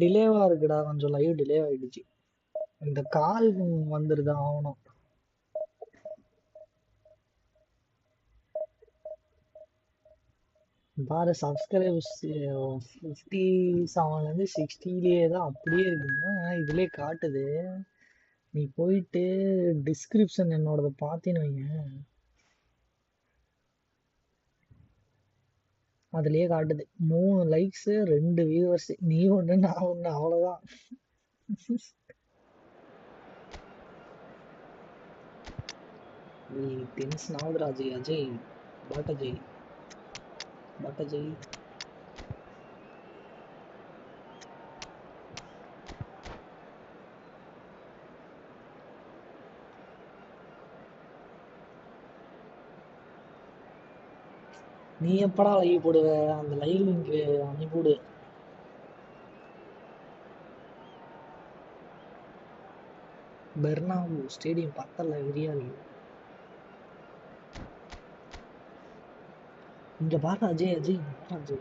[SPEAKER 1] டிலேவா இருக்குடா, கொஞ்சம் லைவ் டிலே ஆயிடுச்சு. இந்த கால் வந்துருது ஆகணும். பாரு சப்ஸ்கிரைபர்ஸ் 57லேருந்து 60லேயே தான் அப்படியே இருக்குங்க. இதுலயே காட்டுது. நீ போயிட்டு டிஸ்கிரிப்ஷன் என்னோடத பார்த்தேன்னு வைங்க, அதுலயே காட்டுது 3 லைக்ஸ் 2 வியூவர்ஸ். நீ ஒண்ணு நான் ஒண்ணு, அவ்வளவுதான். நீ டென்ஷன் ஆகுதுடா அஜய். அஜய் பாட் அஜய், பாட் அஜய். நீ எப்படா லைவ் போடுவ? அந்த லைவ் லிங்க் அனுப்பிவிடு. பெர்னாவு ஸ்டேடியம் பத்தல, வெறியா இருக்கு. இங்க பாரு அஜய். அஜய் இங்க பாரு Ajay.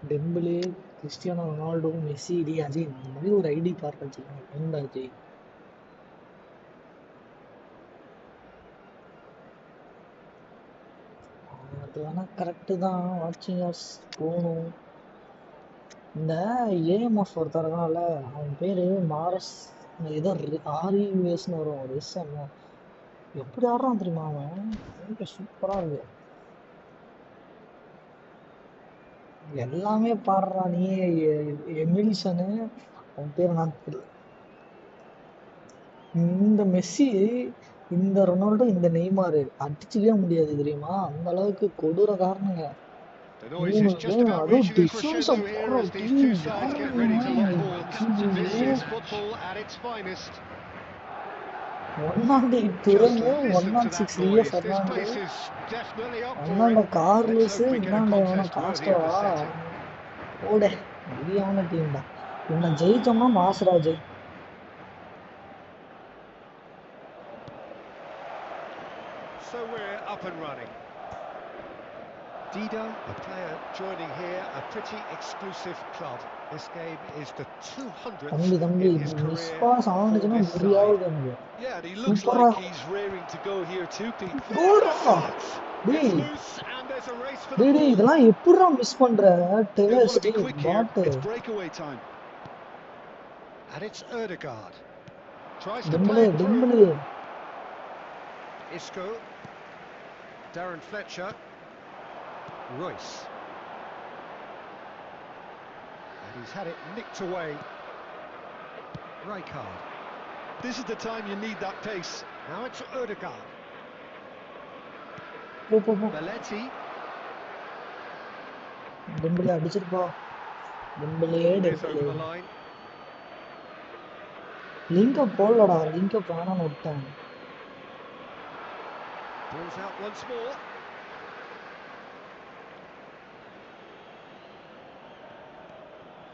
[SPEAKER 1] Dembele, Cristiano Ronaldo, Messi. டி அஜய் இந்த மாதிரி ஒரு ஐடி பாரு அஜய். உண்டா அஜய்? அது வேணா கரெக்டு தான். வாட்சிங் ஹவர்ஸ் போகணும். இந்த ஏஎம்எஃப் ஒருத்தர் இருக்கான்ல, அவன் பேரு மாரஸ் ஏதோ ஆர்இஎஸ்ன்னு வரும். ரிஸ் எப்படி ஆடுறான் தெரியுமா அவன்? சூப்பரா இருக்கு. எல்லாமே பாடுறான். நீ எமில்சனு, அவன் பேர் நான் தெரியல. இந்த மெஸ்ஸி, இந்த ரொனால்டோ, இந்த நெய்மாரு அடிச்சுக்கவே முடியாது தெரியுமா? அந்த அளவுக்கு கொடூர காரணங்க.
[SPEAKER 2] The noise is just about
[SPEAKER 1] அதுவும்
[SPEAKER 2] reaching a
[SPEAKER 1] டிஃபென்ஸ
[SPEAKER 2] crescendo here
[SPEAKER 1] போடுற
[SPEAKER 2] as these
[SPEAKER 1] team
[SPEAKER 2] two sides get ready to lock
[SPEAKER 1] யாருங்க?
[SPEAKER 2] horns. This is football at its finest.
[SPEAKER 1] 108
[SPEAKER 2] Just
[SPEAKER 1] துரங்கு,
[SPEAKER 2] listen to that
[SPEAKER 1] 106 Rio
[SPEAKER 2] noise. This
[SPEAKER 1] Fernando,
[SPEAKER 2] place is definitely up for
[SPEAKER 1] அண்ணாண்ட
[SPEAKER 2] it. Let's
[SPEAKER 1] Carlos,
[SPEAKER 2] hope we get a
[SPEAKER 1] இந்தாண்ட எவனோ
[SPEAKER 2] contest worthy of the
[SPEAKER 1] காஸ்டோவா.
[SPEAKER 2] setting.
[SPEAKER 1] ஓடே சரியான டீம்டா. இவனை ஜெயிச்சோம்னா மாசுடா Jai.
[SPEAKER 2] So we're up and running. Dido, a player joining here, a pretty exclusive club. This game is the 200th
[SPEAKER 1] தம்பி
[SPEAKER 2] in his
[SPEAKER 1] miss
[SPEAKER 2] career
[SPEAKER 1] pass
[SPEAKER 2] for
[SPEAKER 1] ஆனிச்சுன்னா
[SPEAKER 2] this
[SPEAKER 1] புரியாவது
[SPEAKER 2] side.
[SPEAKER 1] எனக்கு.
[SPEAKER 4] Yeah, and he looks
[SPEAKER 1] சூப்பரா
[SPEAKER 4] like he's raring to go here too, Pete.
[SPEAKER 1] Kota.
[SPEAKER 2] It's
[SPEAKER 1] டேய்
[SPEAKER 2] loose and there's a race for the
[SPEAKER 1] டேய்
[SPEAKER 2] ball.
[SPEAKER 1] இதெல்லாம் எப்படிடா miss பண்ற?
[SPEAKER 4] They want to be
[SPEAKER 1] டேய்
[SPEAKER 4] quick here.
[SPEAKER 1] பாட்டு.
[SPEAKER 4] It's breakaway time.
[SPEAKER 2] And it's Erdegaard. Tries to play
[SPEAKER 1] டெம்பிளே
[SPEAKER 2] it through.
[SPEAKER 1] டெம்பிளே.
[SPEAKER 2] Isco. Darren Fletcher. Royce. And he's had it nicked away. Rijkaard.
[SPEAKER 4] This is the time you need that pace.
[SPEAKER 2] Now it's Erdegaard.
[SPEAKER 1] போ.
[SPEAKER 2] Belletti.
[SPEAKER 1] டெம்பிளே அடிச்சிருப்பா. டெம்பிளே
[SPEAKER 2] Is over the line.
[SPEAKER 1] லிங்க போடலடா. லிங்க வேணாம்னு விட்டேன்.
[SPEAKER 2] Ball's out once more.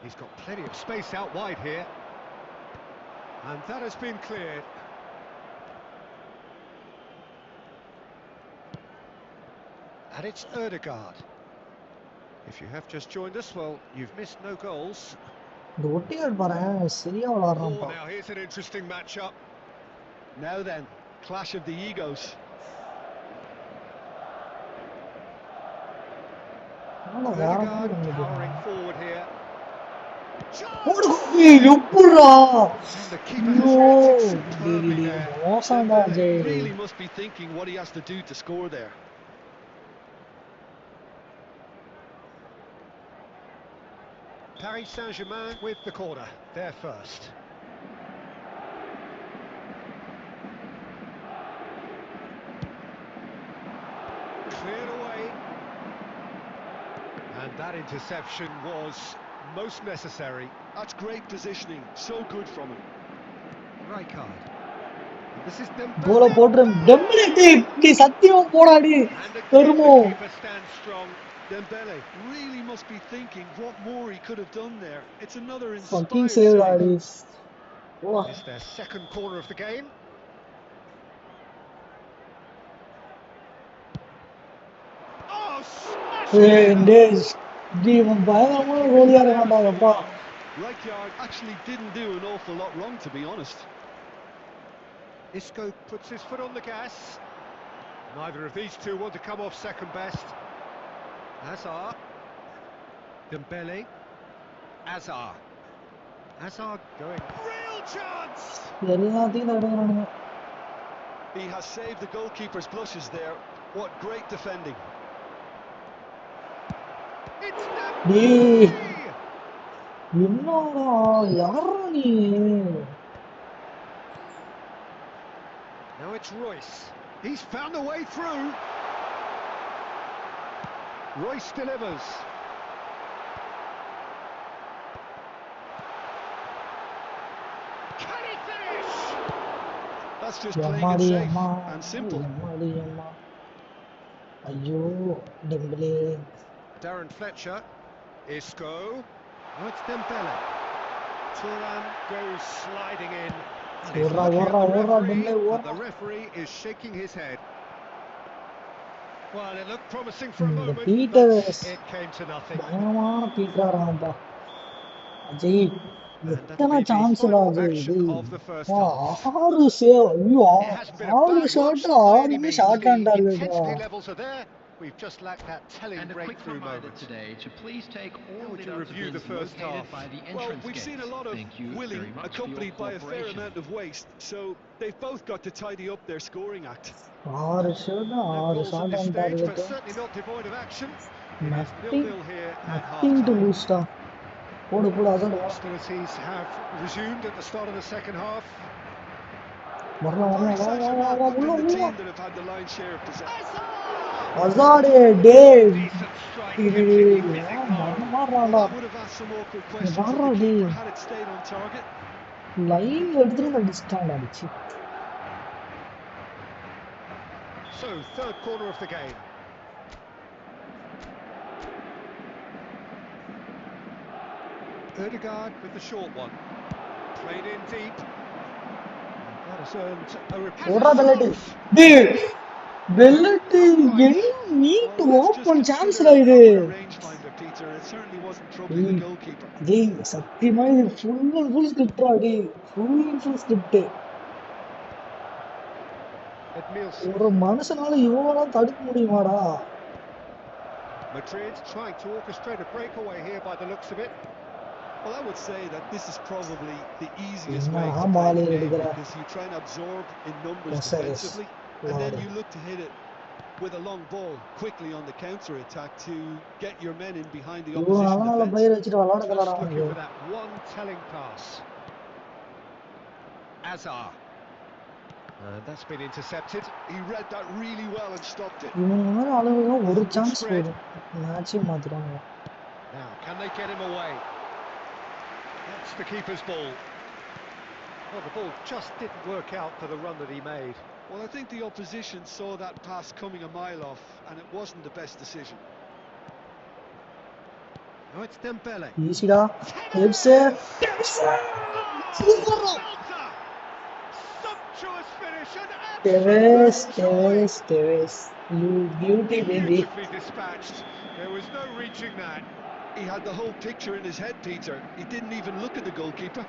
[SPEAKER 2] He's got plenty of space out wide here. And that has been cleared. And it's Erdegaard. If you have just joined us, well, you've missed no goals.
[SPEAKER 1] இந்த ஒட்டியாட் பாறேன் சரியா விளையாடுறான்ப்பா.
[SPEAKER 2] Oh, now here's an interesting matchup.
[SPEAKER 4] Now then, clash of the egos.
[SPEAKER 2] Erdegaard powering forward here.
[SPEAKER 1] எப்படா?
[SPEAKER 2] And the keeper has reacted superbly there.
[SPEAKER 1] மோசம்டா
[SPEAKER 4] He
[SPEAKER 1] Jai.
[SPEAKER 4] really must be thinking what he has to do to score there.
[SPEAKER 2] Paris Saint-Germain with the corner, there first. Cleared away. And that interception was most necessary.
[SPEAKER 4] That's great positioning. So good from him.
[SPEAKER 3] Red card. This is
[SPEAKER 1] கோலை
[SPEAKER 3] Dembele.
[SPEAKER 1] போட்டுரு டெம்பிளே டேய் நீ சத்தியமா போடாடி
[SPEAKER 2] And again,
[SPEAKER 1] கருமோ
[SPEAKER 2] the keeper stands strong.
[SPEAKER 4] Dembele really must be thinking what more he could have done there. It's another
[SPEAKER 1] fucking
[SPEAKER 4] inspired
[SPEAKER 1] save
[SPEAKER 4] save.
[SPEAKER 1] Aadi O
[SPEAKER 2] It's their second corner of the game. Oh, smashing
[SPEAKER 1] ஏய்
[SPEAKER 2] header!
[SPEAKER 1] டேய் டேய் இவன் பயங்கரமான
[SPEAKER 2] Keeping
[SPEAKER 1] Goliath
[SPEAKER 2] it there
[SPEAKER 1] இருக்கான்டா
[SPEAKER 2] so
[SPEAKER 1] அப்பா
[SPEAKER 2] well.
[SPEAKER 4] Rijkaard actually didn't do an awful lot wrong, to be honest.
[SPEAKER 2] Isco puts his foot on the gas. Neither of these two want to come off second best. Hazard. Dembele. Hazard. Hazard going. Real chance!
[SPEAKER 1] எல்லாத்தையும் தடுக்கிறானுங்க
[SPEAKER 4] He has saved the goalkeeper's blushes there. What great defending.
[SPEAKER 2] It's
[SPEAKER 1] டேய்
[SPEAKER 2] Dembele!
[SPEAKER 1] என்னடா யாரா நீ
[SPEAKER 2] Now it's Royce. He's found a way through. Royce delivers. Can he finish?
[SPEAKER 4] That's just playing it
[SPEAKER 1] எம்மாடி
[SPEAKER 4] safe
[SPEAKER 1] அம்மா
[SPEAKER 4] and simple.
[SPEAKER 1] எம்மாடி அம்மா ஐயோ டெம்பிளே
[SPEAKER 2] Darren Fletcher. Isco. Oh, it's Dembele. Turan goes sliding in. And he's
[SPEAKER 1] ஓடுறா
[SPEAKER 2] looking at
[SPEAKER 1] ஓடுறா
[SPEAKER 2] the
[SPEAKER 1] ஓடுறா
[SPEAKER 2] referee,
[SPEAKER 1] டெம்பிளே
[SPEAKER 2] but
[SPEAKER 1] ஓடுறா
[SPEAKER 2] the referee is shaking his head. Well, it looked promising for a
[SPEAKER 1] இந்த
[SPEAKER 2] moment,
[SPEAKER 1] Peter
[SPEAKER 2] but it came to nothing.
[SPEAKER 1] பயங்கரமான பீட்டரா இருக்கான்ப்பா Ajay
[SPEAKER 2] And that'll
[SPEAKER 1] எத்தனை
[SPEAKER 2] be the
[SPEAKER 1] சான்ஸ்டா
[SPEAKER 2] final
[SPEAKER 1] அஜய்
[SPEAKER 2] action
[SPEAKER 1] டேய்
[SPEAKER 2] of the first
[SPEAKER 1] அப்பா,
[SPEAKER 2] half.
[SPEAKER 1] 6 save ஐயோ
[SPEAKER 2] It hasn't been a
[SPEAKER 1] 6
[SPEAKER 2] bad
[SPEAKER 1] shot
[SPEAKER 2] watch by any
[SPEAKER 1] 6
[SPEAKER 2] means.
[SPEAKER 1] Shot on
[SPEAKER 2] The
[SPEAKER 1] டார்கெட்டா
[SPEAKER 2] intensity levels are there. We've just lacked that telling
[SPEAKER 5] And a quick
[SPEAKER 2] breakthrough
[SPEAKER 5] reminder
[SPEAKER 2] moment.
[SPEAKER 5] today to please take all
[SPEAKER 2] would
[SPEAKER 5] the
[SPEAKER 2] you review the
[SPEAKER 5] participants
[SPEAKER 2] first
[SPEAKER 5] located
[SPEAKER 2] half?
[SPEAKER 5] by the
[SPEAKER 4] Well,
[SPEAKER 5] entrance
[SPEAKER 4] we've seen a
[SPEAKER 5] gates.
[SPEAKER 4] lot of
[SPEAKER 5] Thank you
[SPEAKER 4] willing
[SPEAKER 5] very much for your
[SPEAKER 4] accompanied by a fair
[SPEAKER 5] cooperation.
[SPEAKER 4] amount of waste, so they've both got to tidy up their scoring act.
[SPEAKER 1] 6 shot
[SPEAKER 2] No
[SPEAKER 1] 6
[SPEAKER 2] goals at
[SPEAKER 1] shot
[SPEAKER 2] this
[SPEAKER 1] on
[SPEAKER 2] stage, but
[SPEAKER 1] target
[SPEAKER 2] certainly not devoid of action. It is
[SPEAKER 1] nothing
[SPEAKER 2] 0-0 here at
[SPEAKER 1] nothing to
[SPEAKER 2] half-time.
[SPEAKER 1] லூஸ்டா போடு போடு அசாட்
[SPEAKER 2] Hostilities have resumed at the start of the second half.
[SPEAKER 1] வரலாம் வரலாம்
[SPEAKER 4] Paris
[SPEAKER 1] வா வா வா
[SPEAKER 4] Saint-Germain
[SPEAKER 1] வா
[SPEAKER 4] have
[SPEAKER 1] உள்ள
[SPEAKER 4] been the
[SPEAKER 1] உள்ள
[SPEAKER 4] team that have had the lion's share of possession.
[SPEAKER 1] அசாட் டேய்
[SPEAKER 2] Decent strike,
[SPEAKER 1] இது
[SPEAKER 2] keeps it whizzing home.
[SPEAKER 1] மரண
[SPEAKER 4] Well,
[SPEAKER 1] மாறான்டா
[SPEAKER 4] that would have asked some awkward
[SPEAKER 1] இங்க
[SPEAKER 4] questions of
[SPEAKER 1] பாடுறா
[SPEAKER 4] the
[SPEAKER 1] டேய்
[SPEAKER 4] keeper had it stayed on target.
[SPEAKER 1] Line எடுத்துட்டு அடிச்சிட்டான்டா அடிச்சு
[SPEAKER 2] So, third corner of the game. Ødegaard with the short one. Played in deep. That has earned a
[SPEAKER 1] ஓடுறா பெல்லட்டி
[SPEAKER 2] report.
[SPEAKER 1] டேய் பெல்லட்டி என்ன need
[SPEAKER 4] Well, let's just
[SPEAKER 1] open
[SPEAKER 4] consider
[SPEAKER 1] சான்ஸ்டா
[SPEAKER 4] it
[SPEAKER 1] இது
[SPEAKER 4] not a rangefinder, Peter. It certainly wasn't troubling the
[SPEAKER 1] டேய்
[SPEAKER 4] goalkeeper.
[SPEAKER 1] டேய் சத்தியமா இது ஃபுல் அண்ட் ஃபுல் ஸ்கிரிப்டா டேய் full and full script
[SPEAKER 2] Edmilson.
[SPEAKER 1] ஒரு மனுஷனால இவ்வளவு தடுக்க முடியுமாடா
[SPEAKER 2] Madrid trying to orchestrate a breakaway here by the looks of it.
[SPEAKER 4] Well, I would say that this is probably the easiest way
[SPEAKER 1] என்ன
[SPEAKER 4] to play
[SPEAKER 1] ball
[SPEAKER 4] the game
[SPEAKER 1] எடுக்கிற
[SPEAKER 4] because you try and absorb in numbers
[SPEAKER 1] Yes, sir, yes.
[SPEAKER 4] defensively, and then
[SPEAKER 1] Lord.
[SPEAKER 4] you look to hit it with a long ball quickly on the counter attack to get your men in behind the
[SPEAKER 1] இவ்வளவு
[SPEAKER 4] opposition
[SPEAKER 1] நல்ல நல்ல
[SPEAKER 4] defence.
[SPEAKER 1] Player வச்சுட்டு விளையாட
[SPEAKER 2] Just
[SPEAKER 1] தெரியலடா
[SPEAKER 2] looking
[SPEAKER 1] அவனுக்கு
[SPEAKER 2] for that one telling pass. Hazard. And that's been intercepted.
[SPEAKER 4] He read that really well and stopped it.
[SPEAKER 1] இவனுங்க மேல அளவுக்கு ஒரு
[SPEAKER 2] Good
[SPEAKER 1] சான்ஸ்
[SPEAKER 2] spread.
[SPEAKER 1] போதும் மேட்சையும் மாத்திடுவாங்க
[SPEAKER 2] Now, can they get him away? That's the keeper's ball. Well, the ball just didn't work out for the run that he made.
[SPEAKER 4] Well, I think the opposition saw that pass coming a mile off, and it wasn't the best decision.
[SPEAKER 2] Oh, it's Dembele.
[SPEAKER 1] ஈஸிடா எப்ஸே சூப்பரா
[SPEAKER 2] Belter! Sumptuous finish and
[SPEAKER 1] டெவேஸ்
[SPEAKER 2] absolute joy.
[SPEAKER 1] டெவேஸ் டெவேஸ் you beauty baby
[SPEAKER 2] Beautifully dispatched. There was no reaching that.
[SPEAKER 4] He had the whole picture in his head, Peter. He didn't even look at the goalkeeper.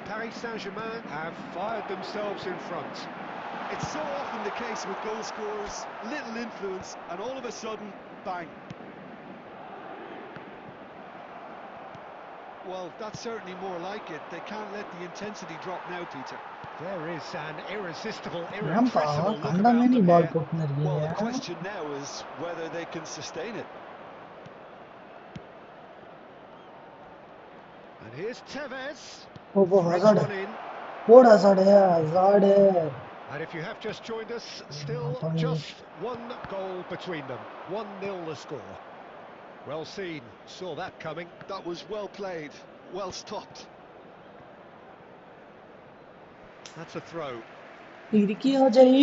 [SPEAKER 2] Paris Saint-Germain have fired themselves in front.
[SPEAKER 4] It's so often the case with goal scorers, little influence, and all of a sudden, bang. Well, that's certainly more like it. They can't let the intensity drop now, Peter.
[SPEAKER 2] There is an irresistible,
[SPEAKER 1] ஏன்பா
[SPEAKER 2] irrepressible look about
[SPEAKER 1] கண்டமேனி
[SPEAKER 2] them
[SPEAKER 1] ball
[SPEAKER 2] here.
[SPEAKER 1] போட்டுன்னு
[SPEAKER 4] Well, the
[SPEAKER 1] இருக்கீங்க
[SPEAKER 4] question now is whether they can sustain it.
[SPEAKER 2] And here's Tevez.
[SPEAKER 1] போ போ
[SPEAKER 2] Threads
[SPEAKER 1] அசாடு
[SPEAKER 2] one in.
[SPEAKER 1] போடு அசாடு அசாடு
[SPEAKER 2] And if you have just joined us, still
[SPEAKER 1] Funny.
[SPEAKER 2] just one goal between them. 1-0 the score. Well seen, saw that coming.
[SPEAKER 4] That was well played, well stopped.
[SPEAKER 2] That's a throw.
[SPEAKER 1] இருக்கியா ஜெய்?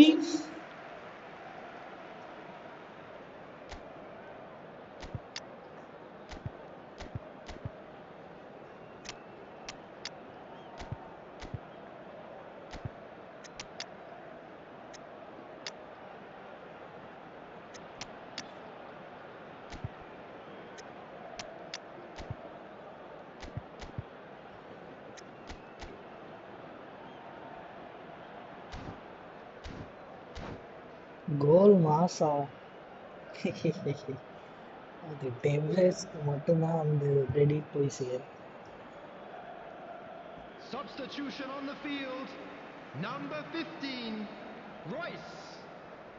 [SPEAKER 1] கோல் மாசா. அது டெம்ப்ளேட்ஸ்க்கு மட்டும்தான் அந்த credit போய் சேரும்.
[SPEAKER 3] Substitution on the field. Number 15, Royce.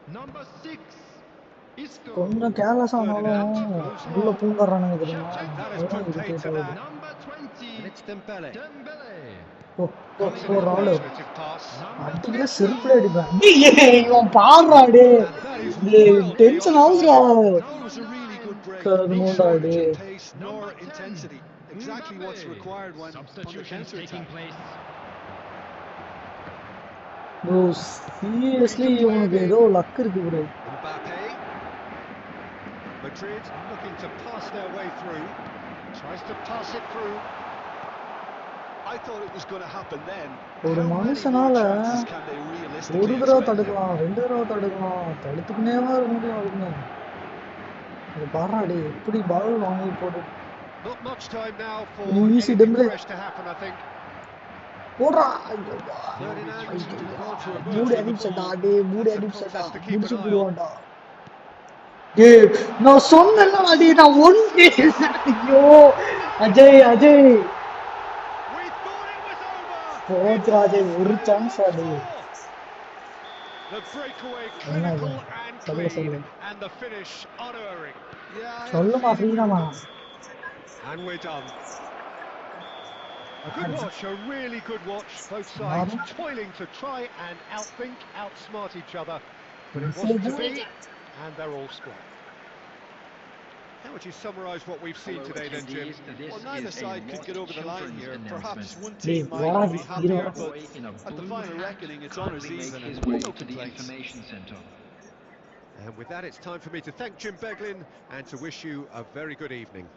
[SPEAKER 3] Number 6, Isco.
[SPEAKER 1] கொஞ்சம் careless ஆனாலும் உள்ள பூந்துடுறானுங்க தெரியுமா?
[SPEAKER 2] That has
[SPEAKER 1] அதுதான்
[SPEAKER 2] put paid
[SPEAKER 1] இரிட்டேட்
[SPEAKER 2] to
[SPEAKER 1] ஆகுது.
[SPEAKER 2] that.
[SPEAKER 3] Number 20,
[SPEAKER 2] And it's Dembele.
[SPEAKER 3] Dembele.
[SPEAKER 1] ராலு
[SPEAKER 2] Imaginative pass.
[SPEAKER 1] அடிக்கிற செருப்புல அடிப்பேன். டேய், இவன் பாடுறா டே.
[SPEAKER 2] And that is
[SPEAKER 1] டேய்
[SPEAKER 2] wildly
[SPEAKER 1] டென்ஷன் ஆகுதுடா.
[SPEAKER 2] offside.
[SPEAKER 4] That was a really good break.
[SPEAKER 1] கருமோண்டா
[SPEAKER 4] Not
[SPEAKER 1] டே.
[SPEAKER 4] shortage of pace nor
[SPEAKER 3] Number 10,
[SPEAKER 4] intensity. Exactly what's
[SPEAKER 3] Mbappe.
[SPEAKER 4] required when on the
[SPEAKER 5] Substitutions taking
[SPEAKER 4] counter-attack.
[SPEAKER 5] place.
[SPEAKER 1] Bro seriously இவனுக்கு ஏதோ luck இருக்கு bro.
[SPEAKER 2] Mbappe. Madrid looking to pass their way through. Tries to pass it through.
[SPEAKER 4] I thought it was going to happen then.
[SPEAKER 1] ஒரு
[SPEAKER 4] How many more
[SPEAKER 1] மனுஷனால
[SPEAKER 4] chances can they
[SPEAKER 1] ஒரு
[SPEAKER 4] realistically
[SPEAKER 1] தடவை
[SPEAKER 4] expect?
[SPEAKER 1] தடுக்கலாம், 2 தடவை தடுக்கலாம், தடுத்துக்கினேவா இருக்க முடியும் அதுக்குன்னு. அது பாடுறா டே, எப்படி பால் வாங்கி போட்டு
[SPEAKER 2] Not much time now for
[SPEAKER 1] Easy,
[SPEAKER 2] anything
[SPEAKER 1] Dembele.
[SPEAKER 2] fresh to happen, I think.
[SPEAKER 1] போடுறா.
[SPEAKER 2] Ferdinand got to emerge
[SPEAKER 1] mood
[SPEAKER 2] with the
[SPEAKER 1] அடிச்சடா
[SPEAKER 2] ball.
[SPEAKER 1] Day, mood
[SPEAKER 2] That's a
[SPEAKER 1] அடிச்சடா,
[SPEAKER 2] process to keep
[SPEAKER 1] முடிச்சு
[SPEAKER 2] an eye on.
[SPEAKER 1] போடுவான்டா. டேய் நான் சொன்னேன்ல டே, நான் one day. ஐயோ Ajay Ajay
[SPEAKER 2] We thought it was over.
[SPEAKER 1] போச்சுடா அஜய், ஒரு chance ஆடு.
[SPEAKER 2] The breakaway
[SPEAKER 1] என்ன
[SPEAKER 2] clinical and
[SPEAKER 1] சொல்லு
[SPEAKER 2] clean,
[SPEAKER 1] சொல்லு
[SPEAKER 2] and the finish unerring.
[SPEAKER 4] Yeah, I had a
[SPEAKER 1] சொல்லுமா
[SPEAKER 4] feeling we were
[SPEAKER 1] ஃப்ரீடமா.
[SPEAKER 2] And we're done. A good watch, a really good watch. Both sides toiling to try and outthink, outsmart each other. But it wasn't to be, and they're all square. How would you summarise what we've seen today then, Jim?
[SPEAKER 4] Well, neither side could get over the line here. Perhaps one
[SPEAKER 1] டேய்
[SPEAKER 4] team
[SPEAKER 1] போடா
[SPEAKER 4] might be happier,
[SPEAKER 1] hero.
[SPEAKER 4] but at the final reckoning, it's honours even
[SPEAKER 5] his
[SPEAKER 4] and
[SPEAKER 5] way
[SPEAKER 4] no
[SPEAKER 5] to the
[SPEAKER 4] complaints.
[SPEAKER 5] information centre.
[SPEAKER 2] And with that, it's time for me to thank Jim Beglin and to wish you a very good evening.